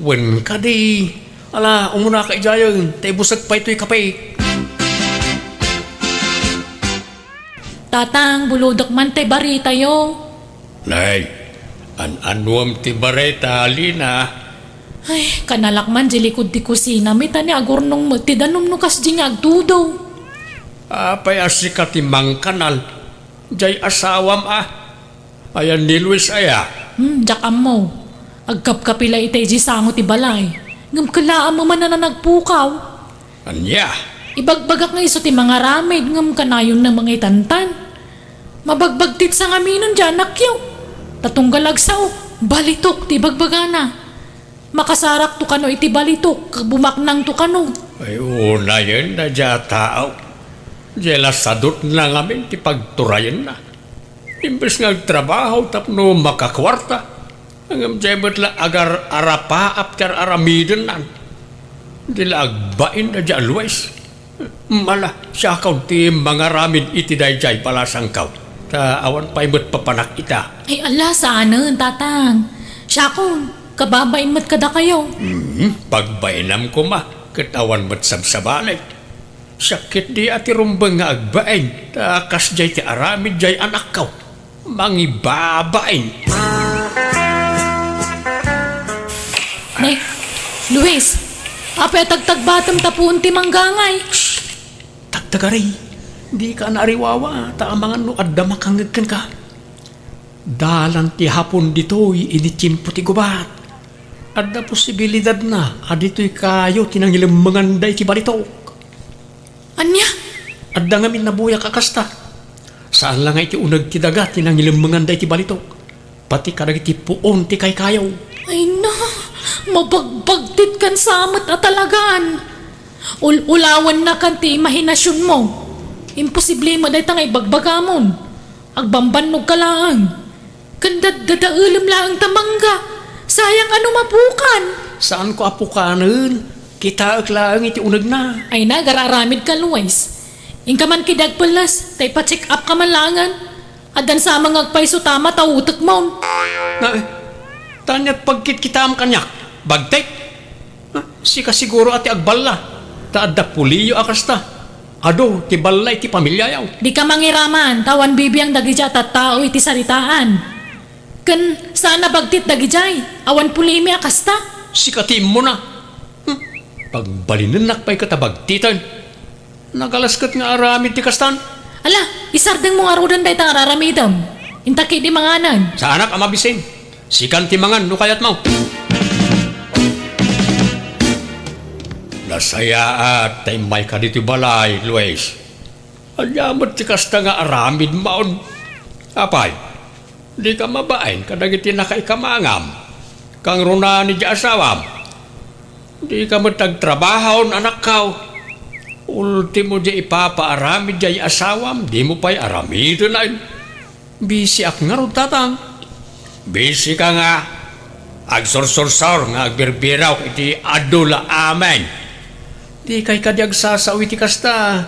Wen ka di. Ala, umuna ka ijayon, tay busag pa ito'y kapay. Tatang, buludok man tay barita yo. Nay, an-anuam ti bareta, Lina. Ay, kanalakman di likod di kusina. Mita ni agurnong magtidanom no kas di nga agtudaw. Apay asika ti mang kanal. Jay asawam Ayan ni Luis aya. Jak mo. Agkap-kapila itay di sango ti balay. Ngam kalaan mo man na nagpukaw. Anya. Ibagbagak nga iso ti mga ramid. Ngam kanayon na mga itantan. Mabagbagtit sa ngaminon dyan nakyaw. Tatunggalagsaw. Balitok ti bagbagana. Makasarak to kano iti balitok. Bumaknang to kano. Ay una yun na dya tao. Jela sadot na ngamin ti pagturayan na. Imbes nga trabaho tapno makakwarta. Ang jebet la agar arapa apter aramiden nan. Dila agbain na dya always. Mala siya kaw ti mga ramin iti dayjay palasang kaw. Ta awan pa imot papanak ita. Ay ala saan tatang. Siya kung kababain mat kada kayo. Pagbainam ko katawan mat sabsabalay. Sakit di ati rumbang nga agbain. Takas jay ti aramid jay anak kaw. Mangibabain. Nay, Luis, apay tagtagbatam tapuun ti manggangay. Tagtagari. Di ka naariwawa. Taamangan no adda makangagkan ka. Dalan ti hapon dito'y initsimpo ti gubat. Adda posibilidad na adito'y kayo tinangilang manganday ti balitok. Anya? Adda ngamin nabuya kakasta. Saan lang iti unag ti dagat tinangilang manganday ti balitok. Pati kadag ti puon ti kay kayaw. Ay na, mabagbagtit kan samot at talagaan. Ulawan na kan ti imahinasyon mo. Imposible mo dahi tangay bagbagamon. Agbambanog ka lang. Kandadadaulam lang tamangga. Sayang ano mapukan. Saan ko apukanan? Kita lang iti unag na. Ay na, gararamid ka, Luis. Ingka man kidagpalas, tay pa-check up ka man langan. Adan sa mga agpaiso tama tautak mo. Na, tanyat pagkit kita am kanyak. Bagtek. Sika siguro ati agballa. Taadda puliyo akasta. Ado, ti balay ti pamilya yaw. Di ka mangiraman, tawan bibiyang dagijat at tao iti saritaan. Kan sana bagtit dagijay, awan pulimi akasta. Sikatim mo na. Pagbalinan nakpay katabagtitan. Nagalaskat nga aramid ti kastan. Ala, isardeng mong arudan dahi tang araramidam. Intaki di manganan. Sa anak amabisin. Sikan ti mangan no kayat mo. Nasaya at tay may ka dito balay, Luis. Anyamot ti kasta nga aramid maon. Apay, di ka mabain kadagiti nakaikamangam. Kang runa ni di asawam. Di ka matagtrabahon anak kaw. Ultimo di ipapaaramid di asawam. Di mo pa'y aramid na. Bisi ak nga ron tatang. Bisi ka nga. Agsorsorsor nga agbirbiraw iti adula amen. Di kay kadi agsasawi ti kasta.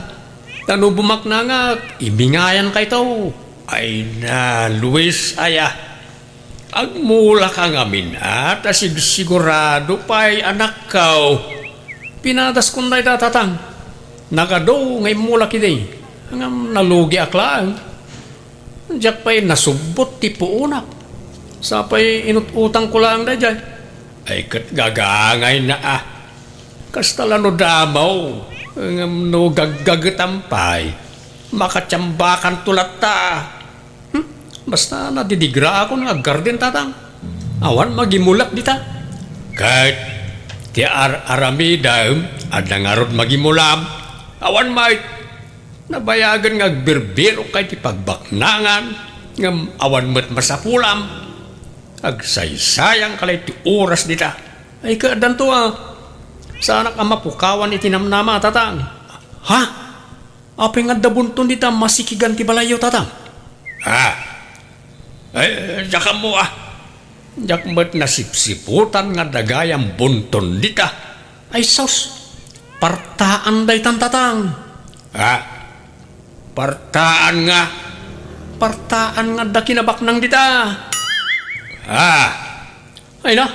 Tano bumak na nga. Ibingayan kay to. Ay na, Luis, aya. Agmula ka ngamin at sigurado pa'y anak kaw. Pinatas kung na itatang. Nakado ngay mula kiday. Hanggang nalugi aklaan. Diyak pa'y nasubot ti puunak. Sapay inututang ko lang na dyan. Ay kat gagangay na Kastala no damaw. Hanggang no gaggagatampay. Makatsambakan tulat ta. Basta nadidigra ako ng garden tatang. Awan magimulak dita. Kahit ti aramidam at nangarod magimulam. Awan may nabayagan nga agbirbiro kay ti pagbaknangan. Ngam awan mat masapulam. Agsaysayang kalay ti oras dita. Ay kaadan to Sana ka mapukawan itinamnama tatang. Ha? Apay nga dabunton dita masikigan ti balayo tatang. Diyak mo Diyak mo't nasipsiputan nga dagayang bunton dita. Ay sos, partaan day tatang. Partaan nga. Partaan nga da kinabaknang dita. Ay na,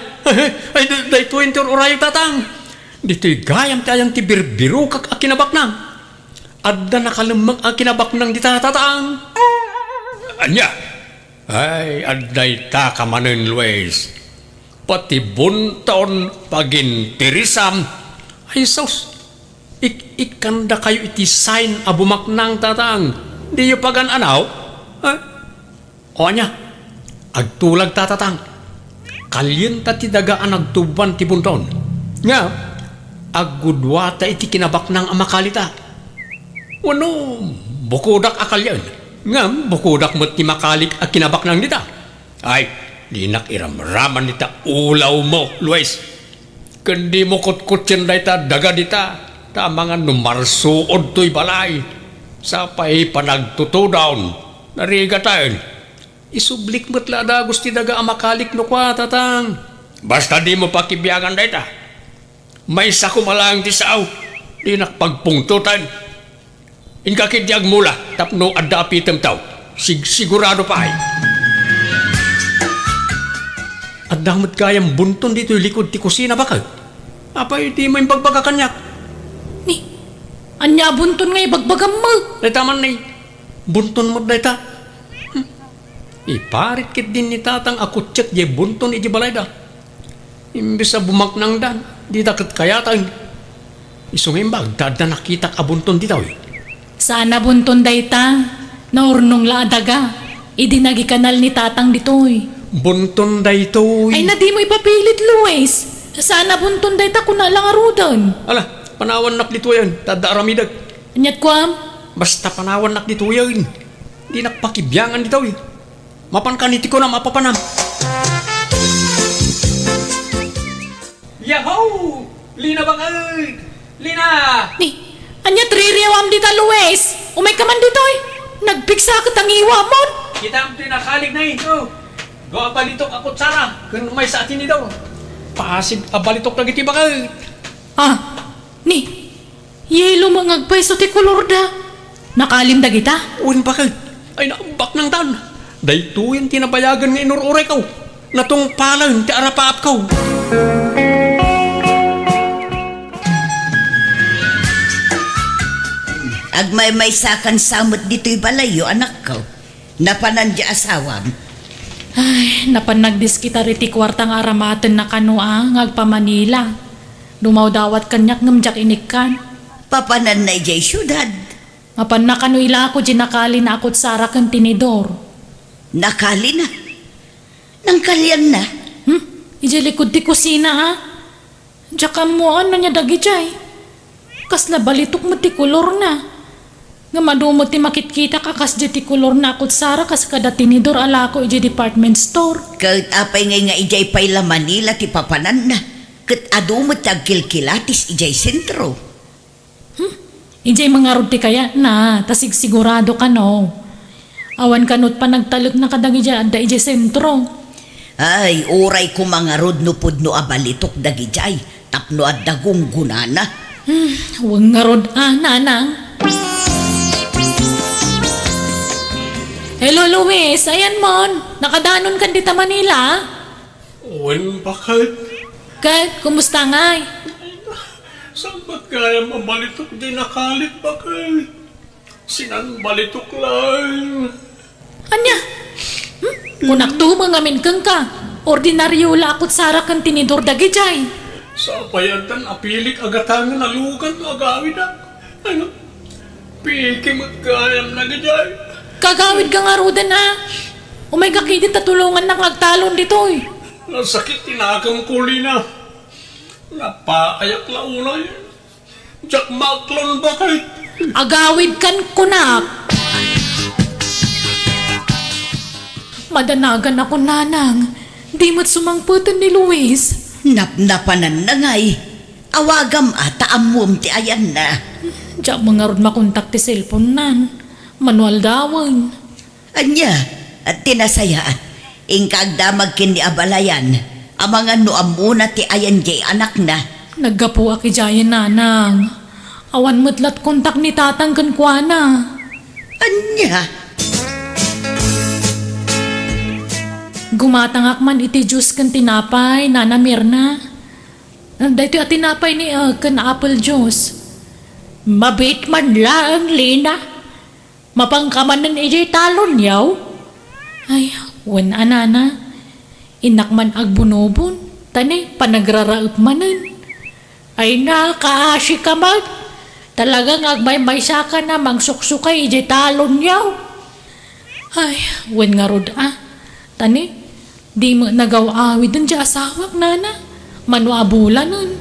ay day 20 oray tatang. Dito'y gayam tayang ti birbiru kak akinabaknang. Adda nakalamang akinabaknang dita tatang. Anya? Ay, adday ta kamanin, Luis. pati bunton pagin tirisam. Ay sus, ikanda kayo iti sign a bumaknang tatang. Di yu pagan anaw? O nya, agtulag tatatang. Kalyen ti dagaan agtuban ti bunton. Nga, agudwata iti kinabaknang amakalita. Wano, bukudak akalyan. Nga, bukudak mo't ti makalik a kinabaknang nita. Ay, dinak iramraman nita ulaw mo, Luis. Kundi mo kutkutsin da ita daga dita. Ta mga numarsuod to'y balay. Sa pa'y panagtutudawn. Narigatayon. Isublik mo't lada gusti daga amakalik no kwa, tatang. Basta di mo pakibiyagan da ita. May sakumalang tisaw. Dinak pagpungtutan. Inkakidiyag mula, tapno adda apitem tao. Sigurado pa ay. At damot kayang bunton dito yung likod ti kusina bakal. Apay, di mo yung bagbagakanyak. Ni, anya bunton nga ibagbagam mo. Taman na bunton mo da ita. Iparit kit din ni tatang ako check di bunton iti balay da. Imbis sa bumaknang dan, di takot kayatan. Isumimbag, dada nakita ka bunton dito eh. Sana bunton dayta, naurnong laadaga, idinagi kanal ni tatang ditoy. Bunton da ito Ay na di mo ipapilit, Luis. Sana bunton dayta kung nalang arudan. Ala, panawan nak dito yan, tada aramidag. Anyat ko am? Basta panawan nak dito yan. Di nakpakibyangan dito eh. Mapan kaniti ko na mapapanam. Yahoo! Lina bangag! Lina! Ni, anyat ririawam dita, Luis. Umay ka man ditoy. Nagpiksa ka tangiwa mo. Kita ang tinakalig na eh. Oh. Go abalitok ako tsara. Kung may sa atin daw. Pasib abalitok lagi ti bakal. Ah, ni, yelo mangagpay ti kolor da. Nakalim da kita? Uwin bakal. Ay naambak ng tan. Dahito yung tinabayagan ng inururay kaw. Natong palang ti arapaap kaw. Agmay-may sakan samot dito'y balayo, anak ko. Napanandya asawam. Ay, napanagdis kita riti kwartang aramaten na kanoa ngagpa Manila. Dumaw dawat kanyak ngamjak inikkan. Papanan na ijay syudad. Mapan na kano ila ako jinakali na akot sara kang tinidor. Nakali na. Nang kalyan na. Ijay likod ti kusina ha. Tsaka mo ano niya dagi jay. Kasla balitok mo ti kulor na. Nga madumot ti makitkita ka kas di ti kulor na akot sara kas kada tinidor ala ko ijay department store. Kahit apay ngay nga ijay pay la Manila ti papanan na. Kat adumot tagkilkilatis ijay sentro. Ijay mga rod ti kaya na, tasig sigurado ka no. Awan kanot pa nagtalot na kadagi dyan, da ijay sentro. Ay, uray ko mga rod no pud no abalitok dagi jay. Tapno at dagong gunana. Huwag nga rod, nanang. Hello, Luis. Ayan mon. Nakadanon kan dita Manila. Uwin bakal. Kat, kumusta ngay? Saan ba't kaya mabalitok di nakalit bakal? Sinan balitok lang. Anya? Kunak to mga minkang ka. Ordinaryo lakot sara kan tinidor dagi jay. Sa payadan apilik agatangan alugan agawid na. Ano? Piki magkayam na gajay. Kagawid ka nga rodan ha. Umay kakidit tatulungan na ngagtalon ditoy. Nasakit tinakang kulina. Napaayak launay. Jack maklon bakit? Agawid kan kunak. Madanagan ako nanang. Di mo't sumangputan ni Luis. Napnapanan na ngay. Awagam ata amum ti ayan na. Diyak mga rod makontak ti cellphone nan. Manual dawan. Anya, at tinasayaan. Ingkagdamag kini abalayan. Amangan no amuna ti ayan jay anak na. Naggapu aki jayan nanang. Awan mutlat kontak ni tatang kan kuana. Anya, Gumatangak man iti juice kan tinapay, Nana Mirna. Dito at tinapay ni kan apple juice. Mabit man lang, Lina. Mapangkamanan iti talon yaw. Ay, wan anana. Inak man agbunobon. Tani, panagraraot manan. Ay na, kaasi ka man. Talagang agmay-may sa ka na mangsuksukay iji talon yaw. Ay, wen nga rod Tani, di mo nagaw-awid dun di asawak nana. Manuabula nun.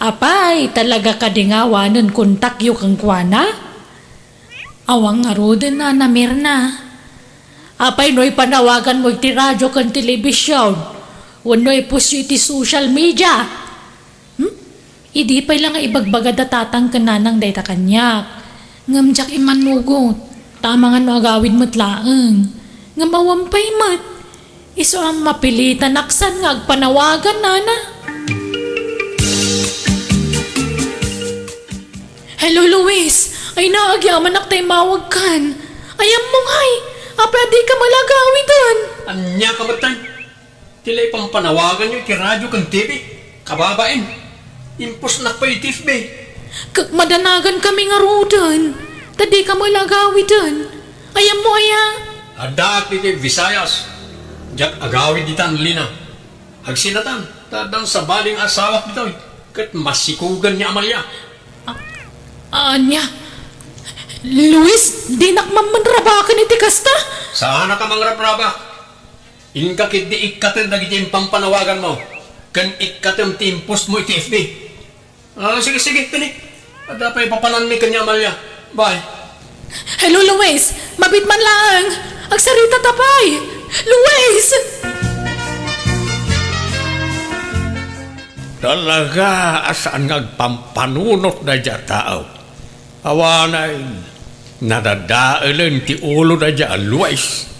Apay, talaga kadingawanan kontak yu kang kwana. Awang nga rodin na Mirna. Apay no'y panawagan mo iti radyo kan telebisyon. Wano'y pusyo iti social media. Idi pa'y lang nga ibagbaga datatang kananang dayta kanyak. Ngamjak imanugot. Tama nga no agawid mo't laeng. Ngamawampay mat. Iso ang mapilitan aksan nga agpanawagan nana. Hello Luis. Ay naagyaman ak tayo mawag kan. Ayam mong hay. Di ka malagawitan. Anya ka batay? Tilay pang panawagan nyo iti radyo kang TV. Kababain. Impos na pa itif be. Madanagan kami nga rodan. Tadi ka malagawitan. Ayam mo aya. Adak iti Visayas. Diyak agawid ditan lina. Agsinatan. Tadang sa baling asawak dito. Kat masikugan niya Amalia. Anya. Luis, di nakmamanrabakan iti kasta. Saan ka mangrapraba? Inka kit di ikatin dagiti pampanawagan mo. Kan ikatin timpos mo iti FB. Sige, tini. Ada pa ipapanan ni kanya Amalia. Bye. Hello, Luis. Mabit man lang. Agsarita tapay. Luis! Talaga asaan ngagpampanunot na dya tao. Awanay, nadadailan ti ulo na dya Luis.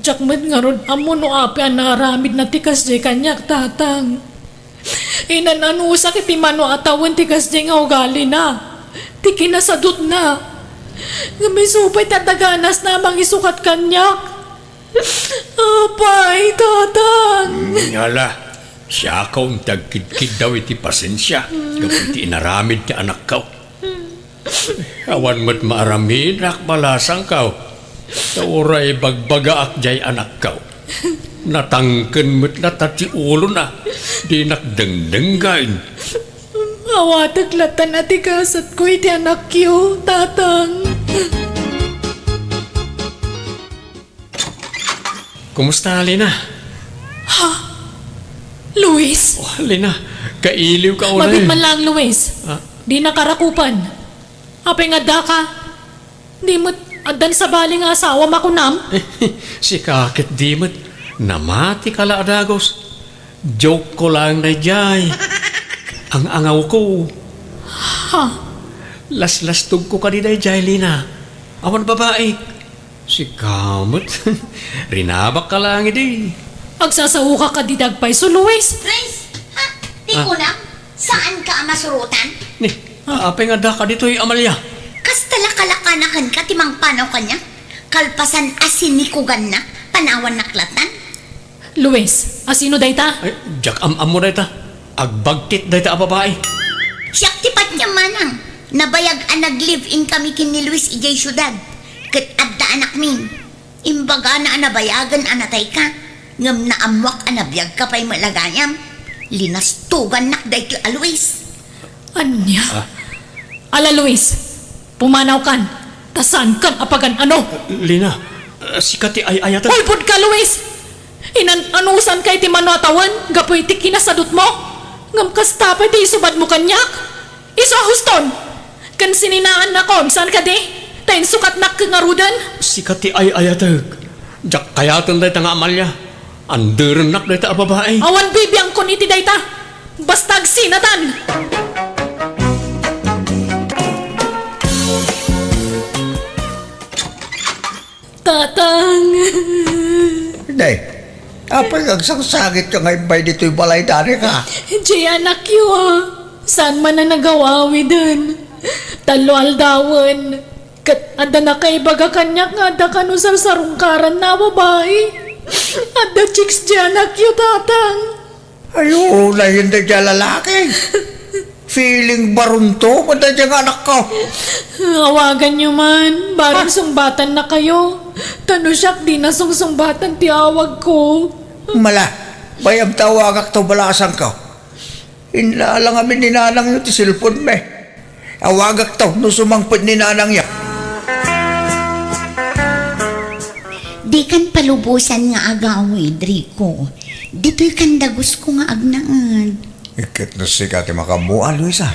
Jakmet nga ron amo no api ang naramid na tikas di kanyak tatang. Inananusak iti mano atawan tikas di nga ugali na. Ti kinasadot na. Nga may supay tataganas namang isukat kanyak. Apay, tatang. Ngala, siya kaong tagkidkid daw iti pasensya. Kapag iti inaramid ti anak kaw. Awan mo't maaramid, akmalasang kaw. Tauray bagbaga ak jay anak kaw. Natangken mo't natati ulo na. Di nakdengdenggain. Awatag latan ati kasat ko iti anak yo, tatang. Kumusta, Lina? Luis? Oh, Lina, kailiw ka ulit. Mabit man lang, Luis. Di nakarakupan. Apay nga da ka. Di mo't adan sa baling asawa makunam. Si kakit di mo't namati ka la adagos. Joke ko lang na jay. Ang angaw ko. Las-lastog ko ka di na jay, Lina. Awan babae. Si kamot. Rinabak ka lang edi. Agsasaw ka di dagpay. So, Luis? Prince, di ko na. Saan ka masurutan? Ni, apay nga da ka dito Amalia. Kastalaka-lakanakan ka timang panaw kanya. Kalpasan asin ni kugan na. Panawan naklatan. Luis, asino dayta? Ay, jak am-am mo dayta. Agbagtit dayta a babae. Siyak tipat niya manang. Nabayag ang nag-live-in kami kin ni Luis ijay syudad. Kat adda anak min. Imbaga na anabayagan anatay ka. Ngam na amwak anabiyag ka pa'y malagayam. Linastugan nakday ti a Luis. Anya? Ala, Luis, pumanaw kan. Tasan kan apagan ano? Lina, si Kati ay ayatan. Ulpod ka, Luis! Anusan kay ti manotawan? Gapoy ti kinasadot mo? Ngam kastapay ti isubad mo kanyak? Iso ahuston! Kan sininaan na kon, saan ka di? Tayin sukat nak ngarudan? Si Kati ay ayatag. Jak kayatan dayta nga Amalia. Anderan nak dayta a babae. Awan bibiyang kon iti dayta. Bastag sinatan! Tatang! Day, apay agsangsagit ka ngayon ba dito'y balay dani ka? Di anak yu Saan man na nagawawi dun? Talo aldawan. Kat ada na kay baga kanyak nga ada ka no sarungkaran na babae. Ada chicks di anak yu tatang. Ayo, na hindi dyan lalaki. Feeling barunto, mada dyan anak ko. Awagan nyo man. Barang sungbatan na kayo. Tanusyak di na sungsumbatan ti awag ko. Mala, Bayam tawagak to balasan ka. Inlalang amin ni nanang yun ti silpon me. Awagak to no sumangpad ni nanang ya. Di kan palubusan nga agawid, Rico. Dito'y kandagos ko nga agnaad. Ikit na si kati makamuha, Luisa.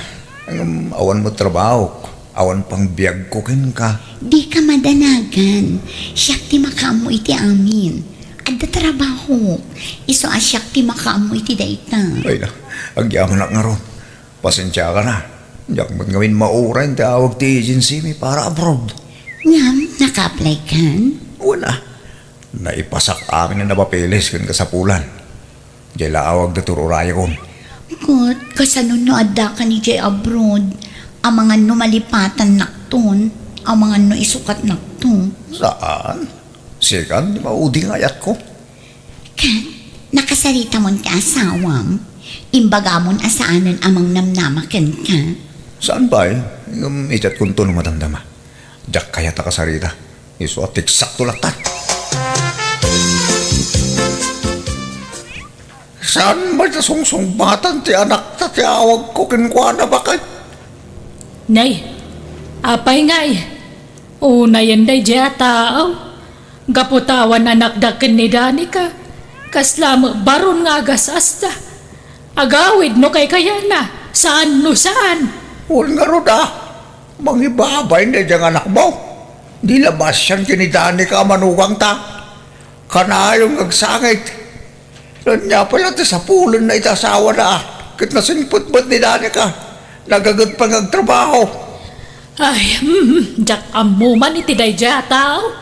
Awan mo trabaho. Awan pang biyag ko kin ka. Di ka madanagan. Siyak ti makaamu iti amin. Adda trabaho. Iso asyak ti makaamu iti dayta. Ay na, agyaman na nga ron. Pasensya ka na. Diyak mo ngawin mauran tawag ti agency mi para abroad. Ngam, naka-apply kan? Wala. Naipasak amin na napapilis kan kasapulan. Diyan laawag na tururaya kon. Gut, kasano no adda ka ni Jay abroad. Ang mga no malipatan nakton. Ang mga no isukat nakton. Saan? Sikan, di mauding ayat ko. Kat, nakasarita mon ka asawam. Imbaga mon asaanan amang namnamakan ka. Saan ba eh? Itat kong to lumatandama. Diyak kaya ta kasarita. Iso at tiksak tulatan. Saan ba sa sungsung-batan ti anak ta ti awag ko kinkwana bakit? Nay, apay ngay. Una yan day dya tao. Gaputawan anak daken ni Danica. Kaslam baron nga gasasta. Agawid no kay kayana. Saan no saan? Huwag nga ron ah. Mangibabay na diyang anak mo. Di labas siyang kinidani ka manugang ta. Kanayong agsangit. Kanya pala ti sa pulon na itasawa na ah. Kit nasinput-put ni Danica. Nagagad pang agtrabaho. Ay, jak amuman iti day dya tao.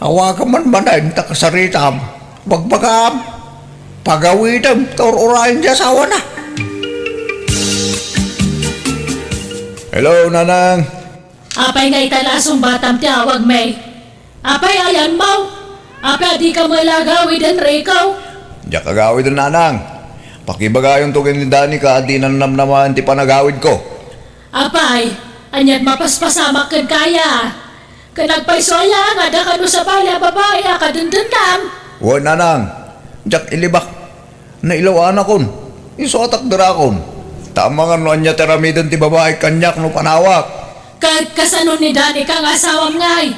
Hawakan man manayin ta kasaritam. Bagbagam. Pagawidam. Torurayan diya sawa na. Hello, Nanang. Apay nga italasong batam tiyawag may. Apay ayan mau. Apay di ka malagawid ang rekaw. Diyak agawid ang Nanang. Pakibagayon to ni Danica di nanamnaman ti panagawid ko. Apay, anyan mapaspasama kan kaya. Kanagpaisoya nga da kano sa balya babae akadendendam. Huwag Nanang. Diyak ilibak. Nailawan akon. Isotak darakon. Tama nga no anya teramidan ti babae kanyak no panawak. Kasano ni Dani kang asawam ngay.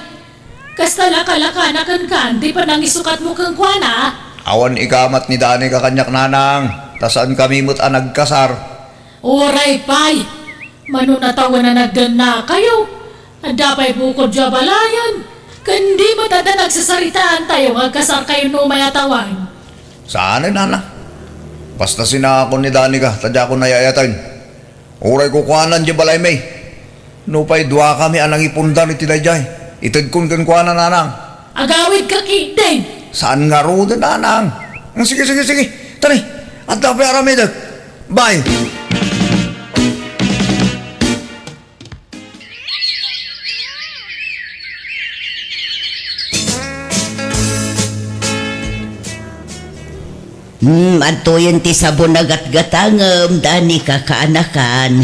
Kastalaka-lakanakan kan, di pa nang isukat mo kang kwana. Awan ikamat ni Danica kanyak Nanang. Tasaan kami mo't nagkasar. Oray pay, manunatawan na nagdan na kayo. Adapay bukod dya balayan. Kandi mo tada nagsasaritaan tayo, agkasar kayo no mayatawan. Saan Nanang? Basta sinakon ni Danica, tadya ko nayayatan. Uray ko kuhanan di balay may. Nupay dua kami anang ipundan iti dayjay. Itad kun kuhanan Nanang. Agawid ka kitin. Saan nga ro na Nanang? Sige. Tari, at tapay aramidag. Bye. Adto yun ti sabon nagat-gatangam, Danica kaanakan.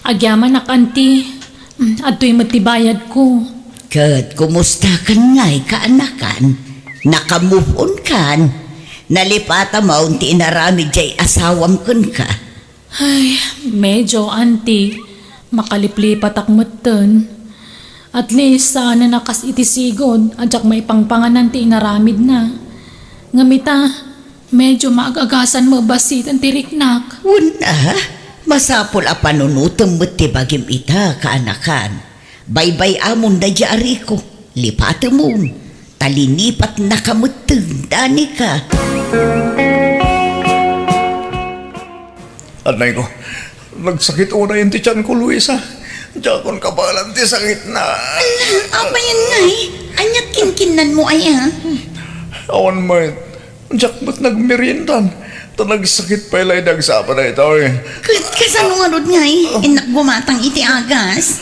Agyaman nak anti, ato'y matibayad ko. Kat, kumusta kan nga'y kaanakan? Nakamove on kan? Nalipata mo unti inaramid jay asawam kun ka. Ay, medyo anti, makaliplipat akmatan. At least sana nakas itisigod, adyak may pangpanganan ti inaramid na. Ngamita, medyo maagagasan mo basit ang tiriknak. Una, masapol a panunutom mo ti bagim ita kaanakan. Baybay amon da jari ko, lipata mo. Talinipat na kamuteng, Danica. Anay ko, nagsakit una yung tiyan ko, Luisa. Diyan kong kabalan ti sakit na. Apa yan ngay? Anyat kinkinan mo aya. Awan mo, diyan ba't nagmeriendan? Ito nagsakit pa ilay nagsapa na ito eh. Kasano nga rod ngay? Inak gumatang iti agas.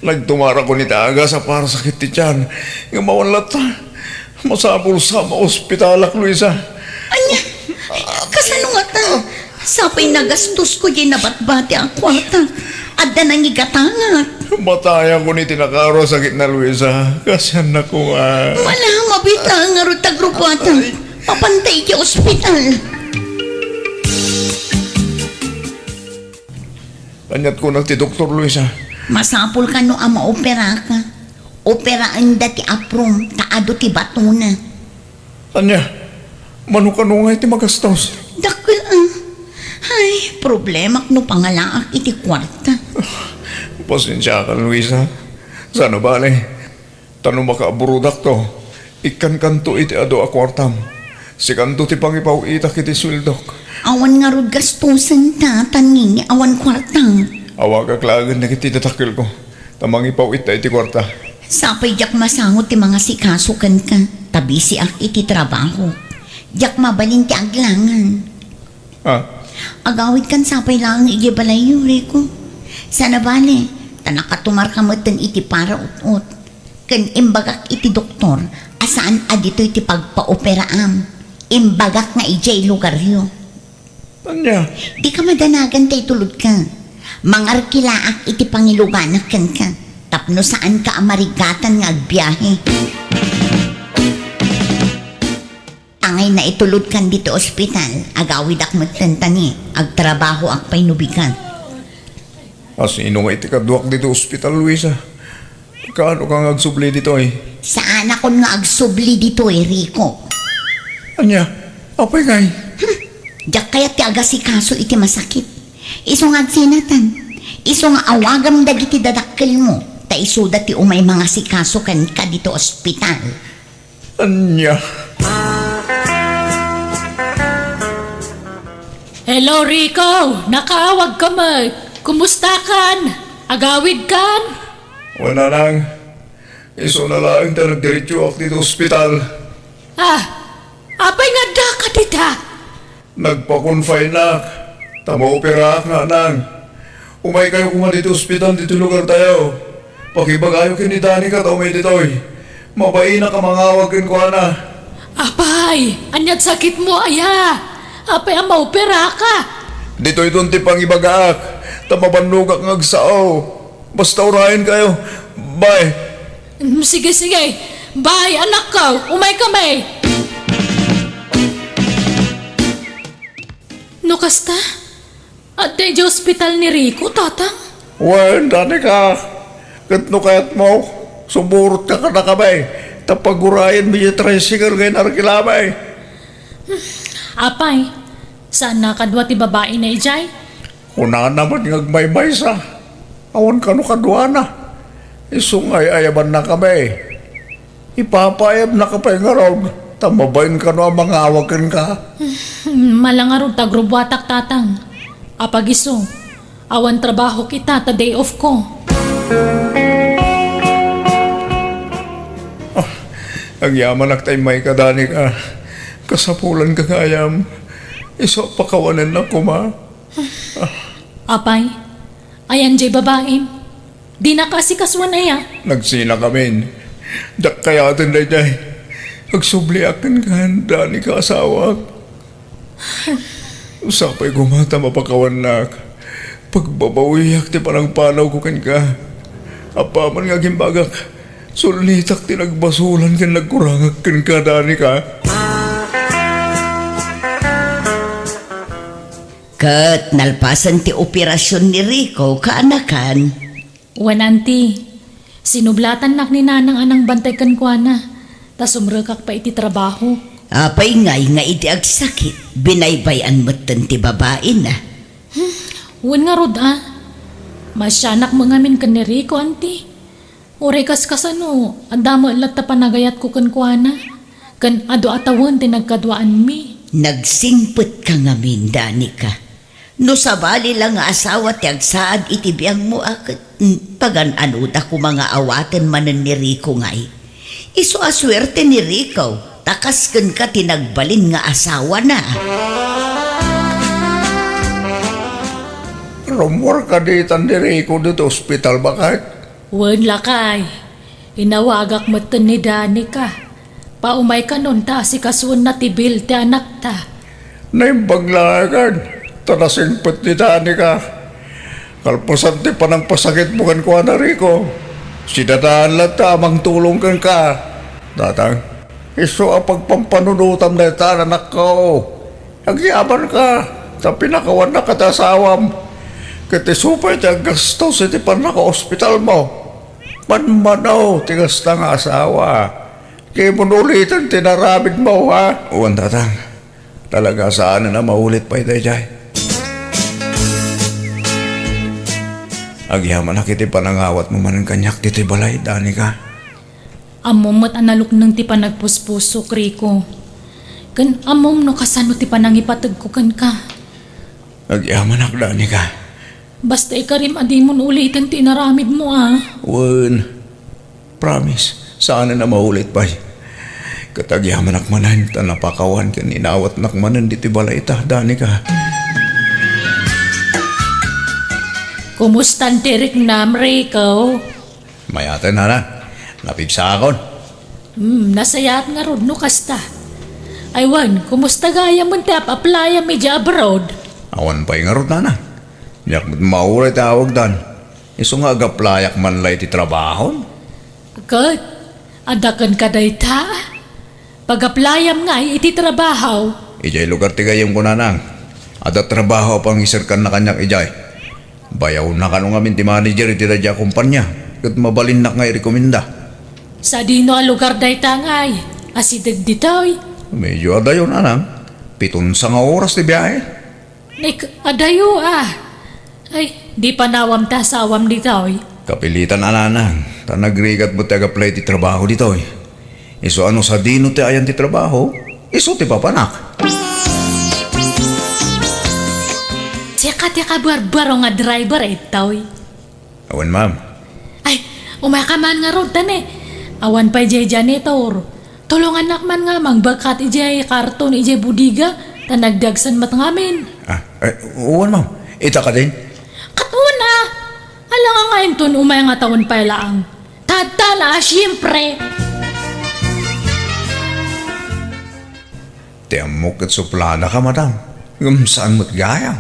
Nagtumara ko ni Taga sa para sakit ti tiyan. Yung mawalat, masapul sa maospitalak, Luisa. Anya, kasano nga ta? Sapay nagastos ko di nabatbati ang kwarta. Adda nang igatangat. Mataya ko ni tinakaro sakit na, Luisa. Kasyan na ko nga. Wala, mabita nga rod tagrupata. Papantay di ospital. Anyat ko nang ti Dr. Luisa. Masapul ka no ang maopera ka. Operaan dati aprom, taado ti batuna. Anya, manukanungay ti magastos. Dakil ay, problema no pangalaak iti kwarta. Pasensya ka, Luisa. Sana bale, tanong makaaburudak to, ikan kanto iti ado akwartam. Si kanto ti pangipaw itak iti swildok. Awan nga rod gastusan ta, taningi awan kwartang. Awag aklagan na kiti tatakil ko. Tamangipaw ita iti kwarta. Sapay jak masangot ti mga sikasukan ka, tabi si ak iti trabaho. Jak mabalin ti aglangan. Ah, Agawid kan sapay lang iti balayo, Rico. Sana bale, tanakatumar ka mo iti para ut-ut. Kan imbagak iti doktor, asaan adito iti pagpa-operaam. Imbagak nga ijay lugar yo. anya, Di ka madanagan tay tulod ka. Mangarkilaak iti pangiluganak kan ka. Tapno saan ka amarigatan nga agbiyahe. Angay na itulod kan dito ospital, agawid ak magtantani, agtrabaho ak painubigan. sino nga iti kaduak dito ospital, Luisa? Kaano kang agsubli dito eh? Saan ako nga agsubli dito Rico? Anya, apay ngay? Diyak kaya ti agasikaso iti masakit. Iso nga agsinatan. Iso nga awagam dagiti dadakkel mo. Ta iso dati umay mga sikaso kan ka dito ospital. Anya, Hello, Rico! Nakaawag ka mag. Kumusta kan? Agawid kan? wala lang. Iso na lang ta nagdiretso ako dito ospital. Apay nga da ka dita? Nagpa-confine na. Tama-opera nga nang. Umay kayo kuma dito ospital dito lugar tayo. Pakibagayo kinidani ka tao may ditoy. Mabain na ka mangawag kin ko na. Apay, anyat sakit mo aya. Apay ang maopera ka. Dito'y doon ti pangibagaak. Tamabanlugak ng agsao. Basta urahin kayo. Bye. Sige, sige. Bye, anak ko. Umay kami. No kasta? At di hospital ni Rico, tatang? Wen, dani ka. Katno kayat mo. Sumurot ka na kamay. Tapagurayan mo yung tricycle ngayon arkilabay. Apay, saan nakadwa ti babae na ijay? Kuna naman yung agmay-may sa. Awan ka no kadwa na. Isungay ayaban na kami. Ipapayab na ka pa yung araw. Tamabayin ka no ang mga awakin ka. Malangarong tagrubwatak tatang. Apagiso, awan trabaho kita ta day off ko. Ang yaman ak tayo may kadani ka. Kasapulan ka ngayam. Iso pakawanan na kuma. Apay, ayan jay babae. Di na kasi kaswan na ya. Nagsina kami. Dak kaya atin na jay. Nagsubli akin ka dani ka asawa. Usapay gumata mapakawan na. Pagbabawiyak ti parang panaw ko kan ka. Apaman nga gimbagak. Sulitak tinagbasulan kan nagkurangak kan ka dani ka. Kat nalpasan ti operasyon ni Rico kaanakan. Wananti, sinublatan nak ni nanang anang bantay kan kwa na. Ta sumrekak pa iti trabaho. Apay ngay nga iti agsakit, binaybayan mo't ti babae na. Wan nga rod Masyanak mangamin kan ni Rico, anti. Oray kasano, andamo lat ta panagayat ko kan kwa na. Kan ado atawan tinagkadwaan mi. Nagsingpet ka ngamin, dani ka. No sabali lang nga asawa ti agsaad iti biyang mo akit. Pagan ano da ko mga awaten manen ni Rico ngay. Iso aswerte ni Rico, takasken ka tinagbalin nga asawa na. Rumor ka ditan ni Rico dito ospital bakit? Wan lakay, inawagak matan ni Dani ka. Paumay ka nun ta si kasun na tibil ti anak ta. Naimbaglagan, tanasingpet ni Dani ka. Kalpasan ti panang pasakit mo kan kuha na Rico. Sinadaan lang tamang tulong kan ka. Tatang, iso ang pagpampanunutam na ita anak ko. Agyaman ka, sa pinakawan na katasawam. Katisupay ti gastos iti panaka-hospital mo. Manmanaw, tigas na nga asawa. Kaya mo ulitan tinaramid mo, ha? Uwan tatang, talaga saan na maulit pa ito, Jay. Agyaman na kiti panangawat mo man ang kanyak dito balay, dani ka. Amom at analok ng ti panagpuspuso, Kriko. Kan amom no kasano ti panangipatag ko kan ka. Agyaman ak, dani ka. Basta ikarim adi mo ulitin ti naramid mo Wen, promise, saan na maulit pa. Katagyaman ak manan, tanapakawan kan inawat nak manan dito balay ta, dani ka. Kumusta ang tirik nam, Rico? Mayatan na, napigsa akon. Nasayat nga rod no kasta. Aywan, kumusta gaya mo tap apply medya abroad? Awan pa'y nga rot na. Yak maulit tawag dan. Iso nga agaplayak man lay ti trabahon. Good. Adakan ka dayta. Pag-applyam nga iti trabaho. Ijay lugar ti gayong kunanang. Ada trabaho pang isirkan na kanyak ijay. Bayaw na kanong amin ti manager iti radya kumpanya. Kat mabalin na nga i-rekomenda. Sa dino a lugar dayta nga asidag ditoy. Medyo adayon anang. 7 nga oras ti biyahe. Adayo Ay, di pa nawam ta sa awam ditoy. Kapilitan ananang. Tanagrigat mo ti agaplay ti trabaho ditoy. Iso ano sa dino ti ayan ti trabaho, iso ti papanak. Teka barbaro nga driver itoy. Awan ma'am. Ay, umakaman nga ron tane. Awan pa ijay janitor. Tulungan nakman nga mangbakat ijay karton ijay budiga tanagdagsan mat ngamin. Uwan ma'am. Ita ka din? Katuon Alang nga ngayon ton umay nga taon pa laang. Tadtala, siyempre. Tiyamok at suplada ka, madam. Saan mo't gayang?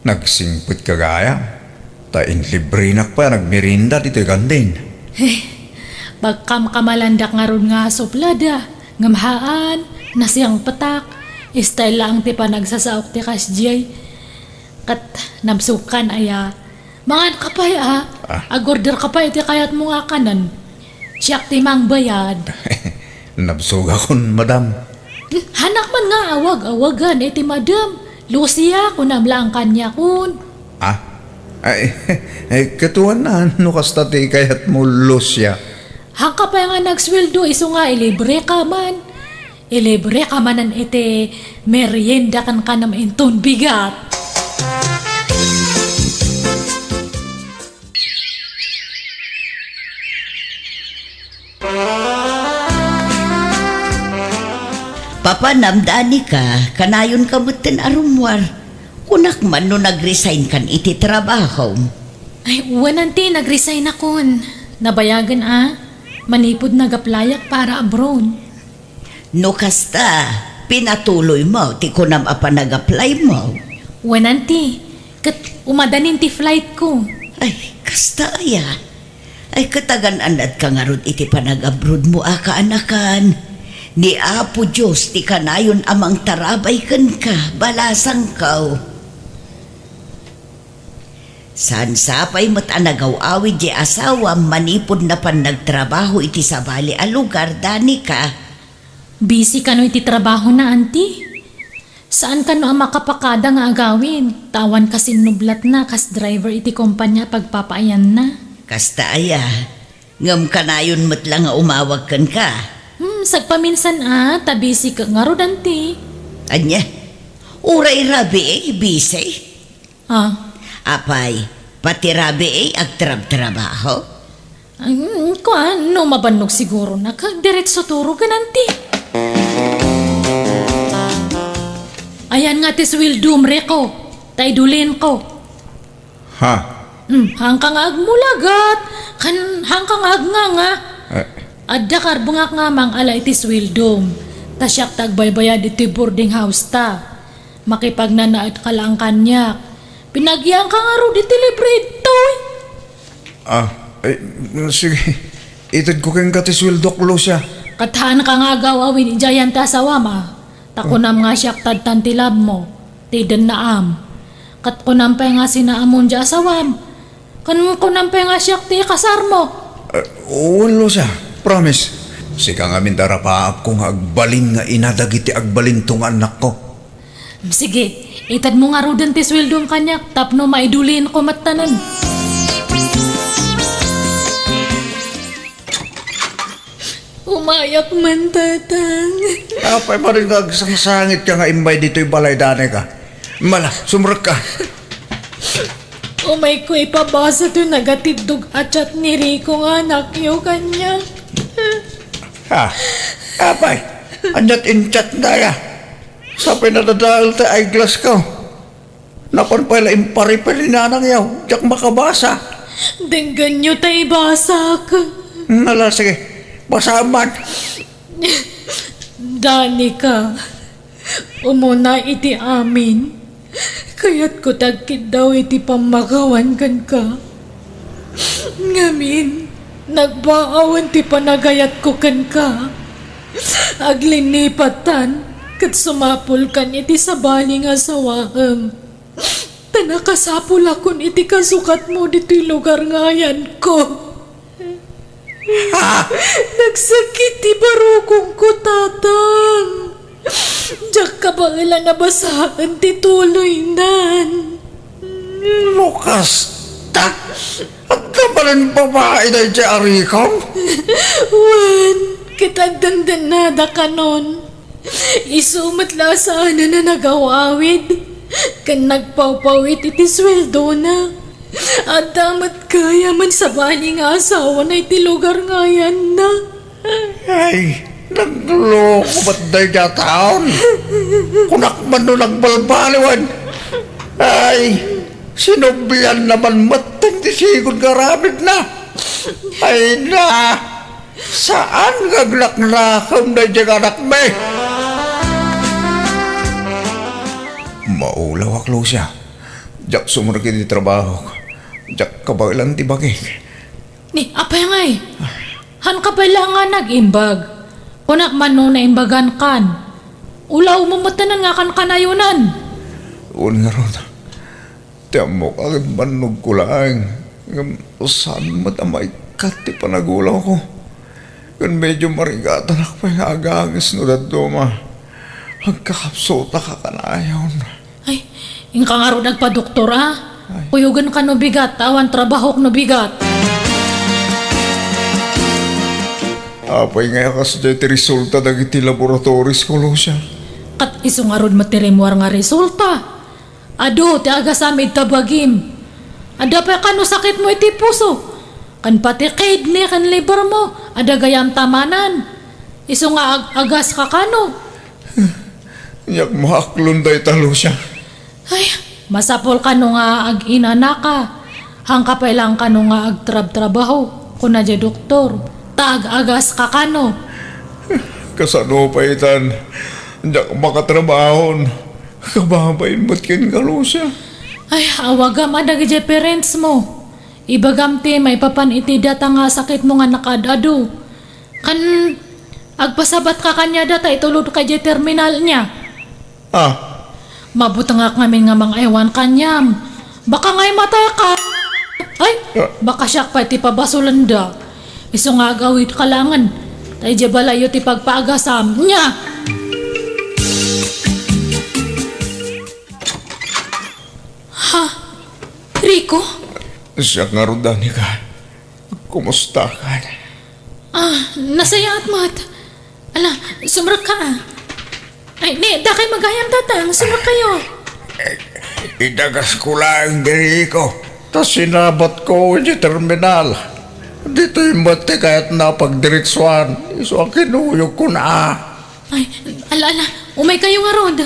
Nagsingpit ka gayang. Tain librinak pa, nagmirinda dito gandin. Pagkamalandak nga ron nga suplada, ngamhaan, nasiyang patak, style lang ti pa nagsasaok ti kasjay. Kat nabsukan aya, mangan ka pa agorder ka pa iti kayat mo nga kanan. Siyak ti mang bayad. Nabsuga kon, madam. Hanak man nga awagan iti madam. Lucia kun amlang kanya kun. Katuan na, no kasta ti kayat mo, Lucia. Hangka pa nga nagsweldo, iso nga ilibre ka man. Ilibre ka manan iti merienda kan kanam inton bigat. Papanamdani ka, kanayon ka mutin arumwar. Kunak man no nag-resign kan iti trabaho. Ay, wananti, nag-resign akon. Nabayagan manipod nag-applyak para abroad. No kasta, pinatuloy mo, ti kunam apa nag-apply mo. Wananti, kat umadanin ti flight ko. Ay, kasta aya. Ay, katagan anad ka nga ron iti panag-abroad mo kaanakan. Ni Apo Diyos, ti kanayon amang tarabay kan ka, balasang kao. San sapay mo't anagaw-awid di asawa, manipod na pan nagtrabaho iti sa bali a lugar, dani ka. Busy ka no iti trabaho na, auntie? Saan ka no ang makapakada nga agawin? Tawan kasi nublat na, kas driver iti kumpanya pagpapaayan na. Kasta aya, ngam kanayon mo't lang nga umawag kan ka. Sagpaminsan tabisi ka nga ro, auntie. Anya, uray rabi busy. Apay, pati rabi agtrab-trabaho? No mabanog siguro na diretso turo ka, auntie. Ayan nga tis wildum reko, taydulin ko. Hangkang agmulagat, hangkang agnganga. Adda karbungak nga mang ala iti swildom. Tasyak tagbaybayad iti boarding house ta. Makipagnanaad ka lang kanyak. Pinagyang ka nga ro iti libre itoy. Sige. Itad ko kang katiswildok, Lucia. Kathaan ka nga gawawin ijayanta sa wama. Takunam nga siyak tadtantilab mo. Tidan na am. Kat kunampay nga sinaamon dya asawam. Kan kunampay nga siyak ti kasar mo. Ulo siya, promise. Sika nga min darapaap ko nga agbalin nga inadagiti agbalin tong anak ko. Sige, itad mo nga rudan ti sweldo kanya, tapno maidulin ko matanan. Umayak man, tatang. Apay pa rin sangit ka nga imbay dito'y balay dane ka. Mala, sumrek ka. Umay ko ipabasa to nagatidog at chat ni Rico nga anak yo kanya. Ha? Apay, anyat in chat na ya. Sa pinadadal ta ay glass ko. Napan pala imparipel na nang yaw. Diyak makabasa. Denggan nyo tayo basak. Nala, sige. Basaman. Danica, umuna iti amin. Kaya't ko tagkit daw iti pamagawan kan ka. Ngamin, nagbaawan ti panagayat ko kan ka. Aglinipatan, kat sumapul kan iti sabali nga sawaam. Tanakasapul akon iti kasukat mo dito'y lugar ngayan ko. Nagsakit ti barukong ko, tatang. Diyak ka ba ilan nabasaan ti tuloy nan? Lukas, tak. At naman babae na siya arikong. Wan, kitagdandan nada ka nun. Isumatla sana na nagawawid. Kan nagpawpawit iti sweldo na. At damat kaya man sa bali nga asawa na iti lugar ngayan na. Ay, nagloko ba't dahi ka taon? Kunak man nun nagbalbaliwan. Ay, sinubian naman matang tisigod karabit na. Ay na, saan gaglak-lakam na diyang anak me? Maulaw aklo siya. Diyak sumuragin di trabaho. Diyak kabailan ti bagay. Ni, apay nga eh. Han ka pala nga nag-imbag. Kunak man no na imbagan kan. Ulaw mo matanan nga kan kanayunan. Un nga ron. Tiyan mo kagad manog ko lang. Saan matamay kat ti panagulaw ko. Kan medyo marigatan ako pa yung agagis no dadto ma. Hagkakapsota ka kanayon. Ay, yung ka nga ro nagpa-doktor ah. Kuyugan ka no bigat, awan trabahok no bigat. Apay nga kas dyan ti resulta dagiti laboratories ko lo siya. Kat iso nga ro matirimuar nga resulta. Ado, ti agasamid tabagim. Ada pa ka no sakit mo iti puso. Kan pati kidney kan liver mo. Ada gayam tamanan. Iso nga agas ka kano. Yak mahaklon day talo siya. Ay, masapol ka no nga ag-inana ka. Hangka pa ilang ka no nga ag-trabaho. Kuna dya doktor. Tag-agas ka kano. Kasano pa itan. Yak makatrabahon. Kababayin ba't kin kalo siya? Ay, awagam adag dya parents mo. Ibagam ti may papan iti data nga sakit mo nga nakadado. Kan agpasabat ka kanya data itulod ka dya terminal niya. Ah, Mabutangak namin nga mga ewan kanyam. Baka nga'y matay ka. Ay, baka siya pa ti pabasulanda. Iso nga gawit kalangan. Tay di balayo ti pagpaagasam niya. Ha? Rico? siya nga ron dani ka. Kumusta ka? Nasaya at mat. Ala, sumrak ka ah. Ay, ni, da kayo magayam tatang. Sumrak kayo. Idagas ko lang diri ko. Tapos sinabat ko di terminal. Dito yung mati kahit napagdiretsuan. Iso ang kinuyog ko na. Ay, ala, umay kayo nga rod.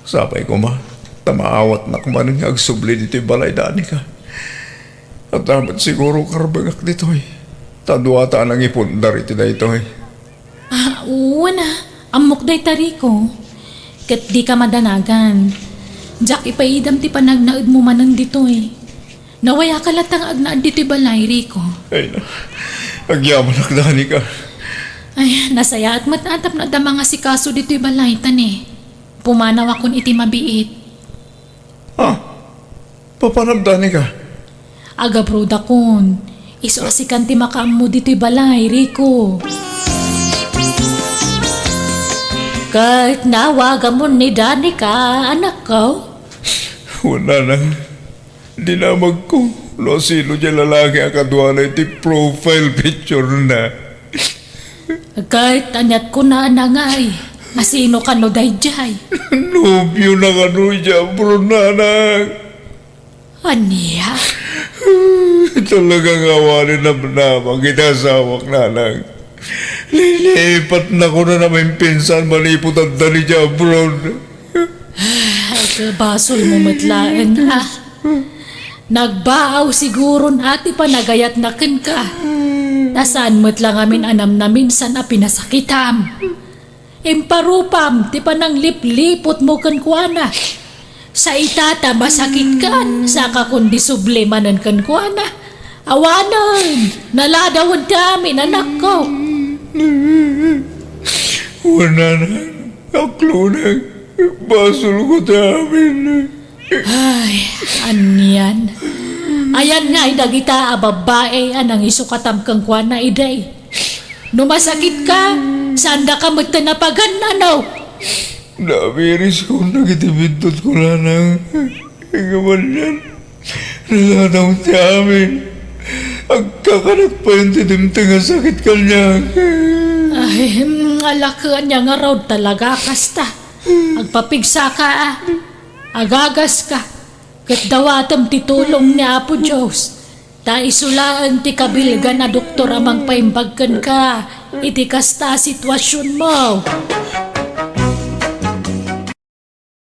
Sabay ko ma, tamaawat na kumanin nga agsubli dito yung balay dani ka. At dapat siguro karbagak dito eh. Taduata ang ipundar iti na ito eh. Wana, amok day tariko. Kat di ka madanagan. Jack ipaidam ti panagnaud mo manan dito eh. Nawaya ka latang agnaad dito balay, Rico. Ay na, agyaman ak dani ka. Ay, nasaya at matantap na da mga sikaso dito'y balay tani. Pumanaw akong iti mabiit. Papanamdani ka. Aga broda kon. Iso asikan ti makaammo dito'y balay, Rico. Kahit nawaga mo ni Danica, anak ko. Wala na. Dinamag ko. Lo sino dyan lalaki ang kadwa na iti profile picture na. Kahit anyat ko na anangay. Asino ka no dayjay. Nobyo na ka no dyan, bro nanak. Aniya? Talagang awanin na kita sa awak nanak. Lilipat na ko na naman pinsan malipot ang dali dyan, bro. Ay, kabasol mo matlaan ha. Nagbaaw siguro ati pa nagayat na ka. Nasaan mo't lang amin anam na minsan na pinasakitam. Imparupam, ti pa nang liplipot mo kan kuana. Sa itata masakit kan, sa kakundi sublimanan kan kuana. Awanan, naladawad kami anak ko. Wala na. Aklo na. Basol ko namin. Ay, anyan. Ayan nga, dagita babae anang isukatam kang kuana iday. Numasakit ka, sanda ka magtanapagan ano? Nabiris ko nagitibindot ko na ng igaman yan. Nalanaw ti amin. Ang kakanak pa yung titimting ang sakit ka niya. Ay, alakaan niya nga raw talaga kasta. Agpapigsa ka agagas ka. Kat dawatam titulong ni Apo Diyos. Ta isulaan ti kabilgan na doktor amang paimbagkan ka. Iti kasta sitwasyon mo.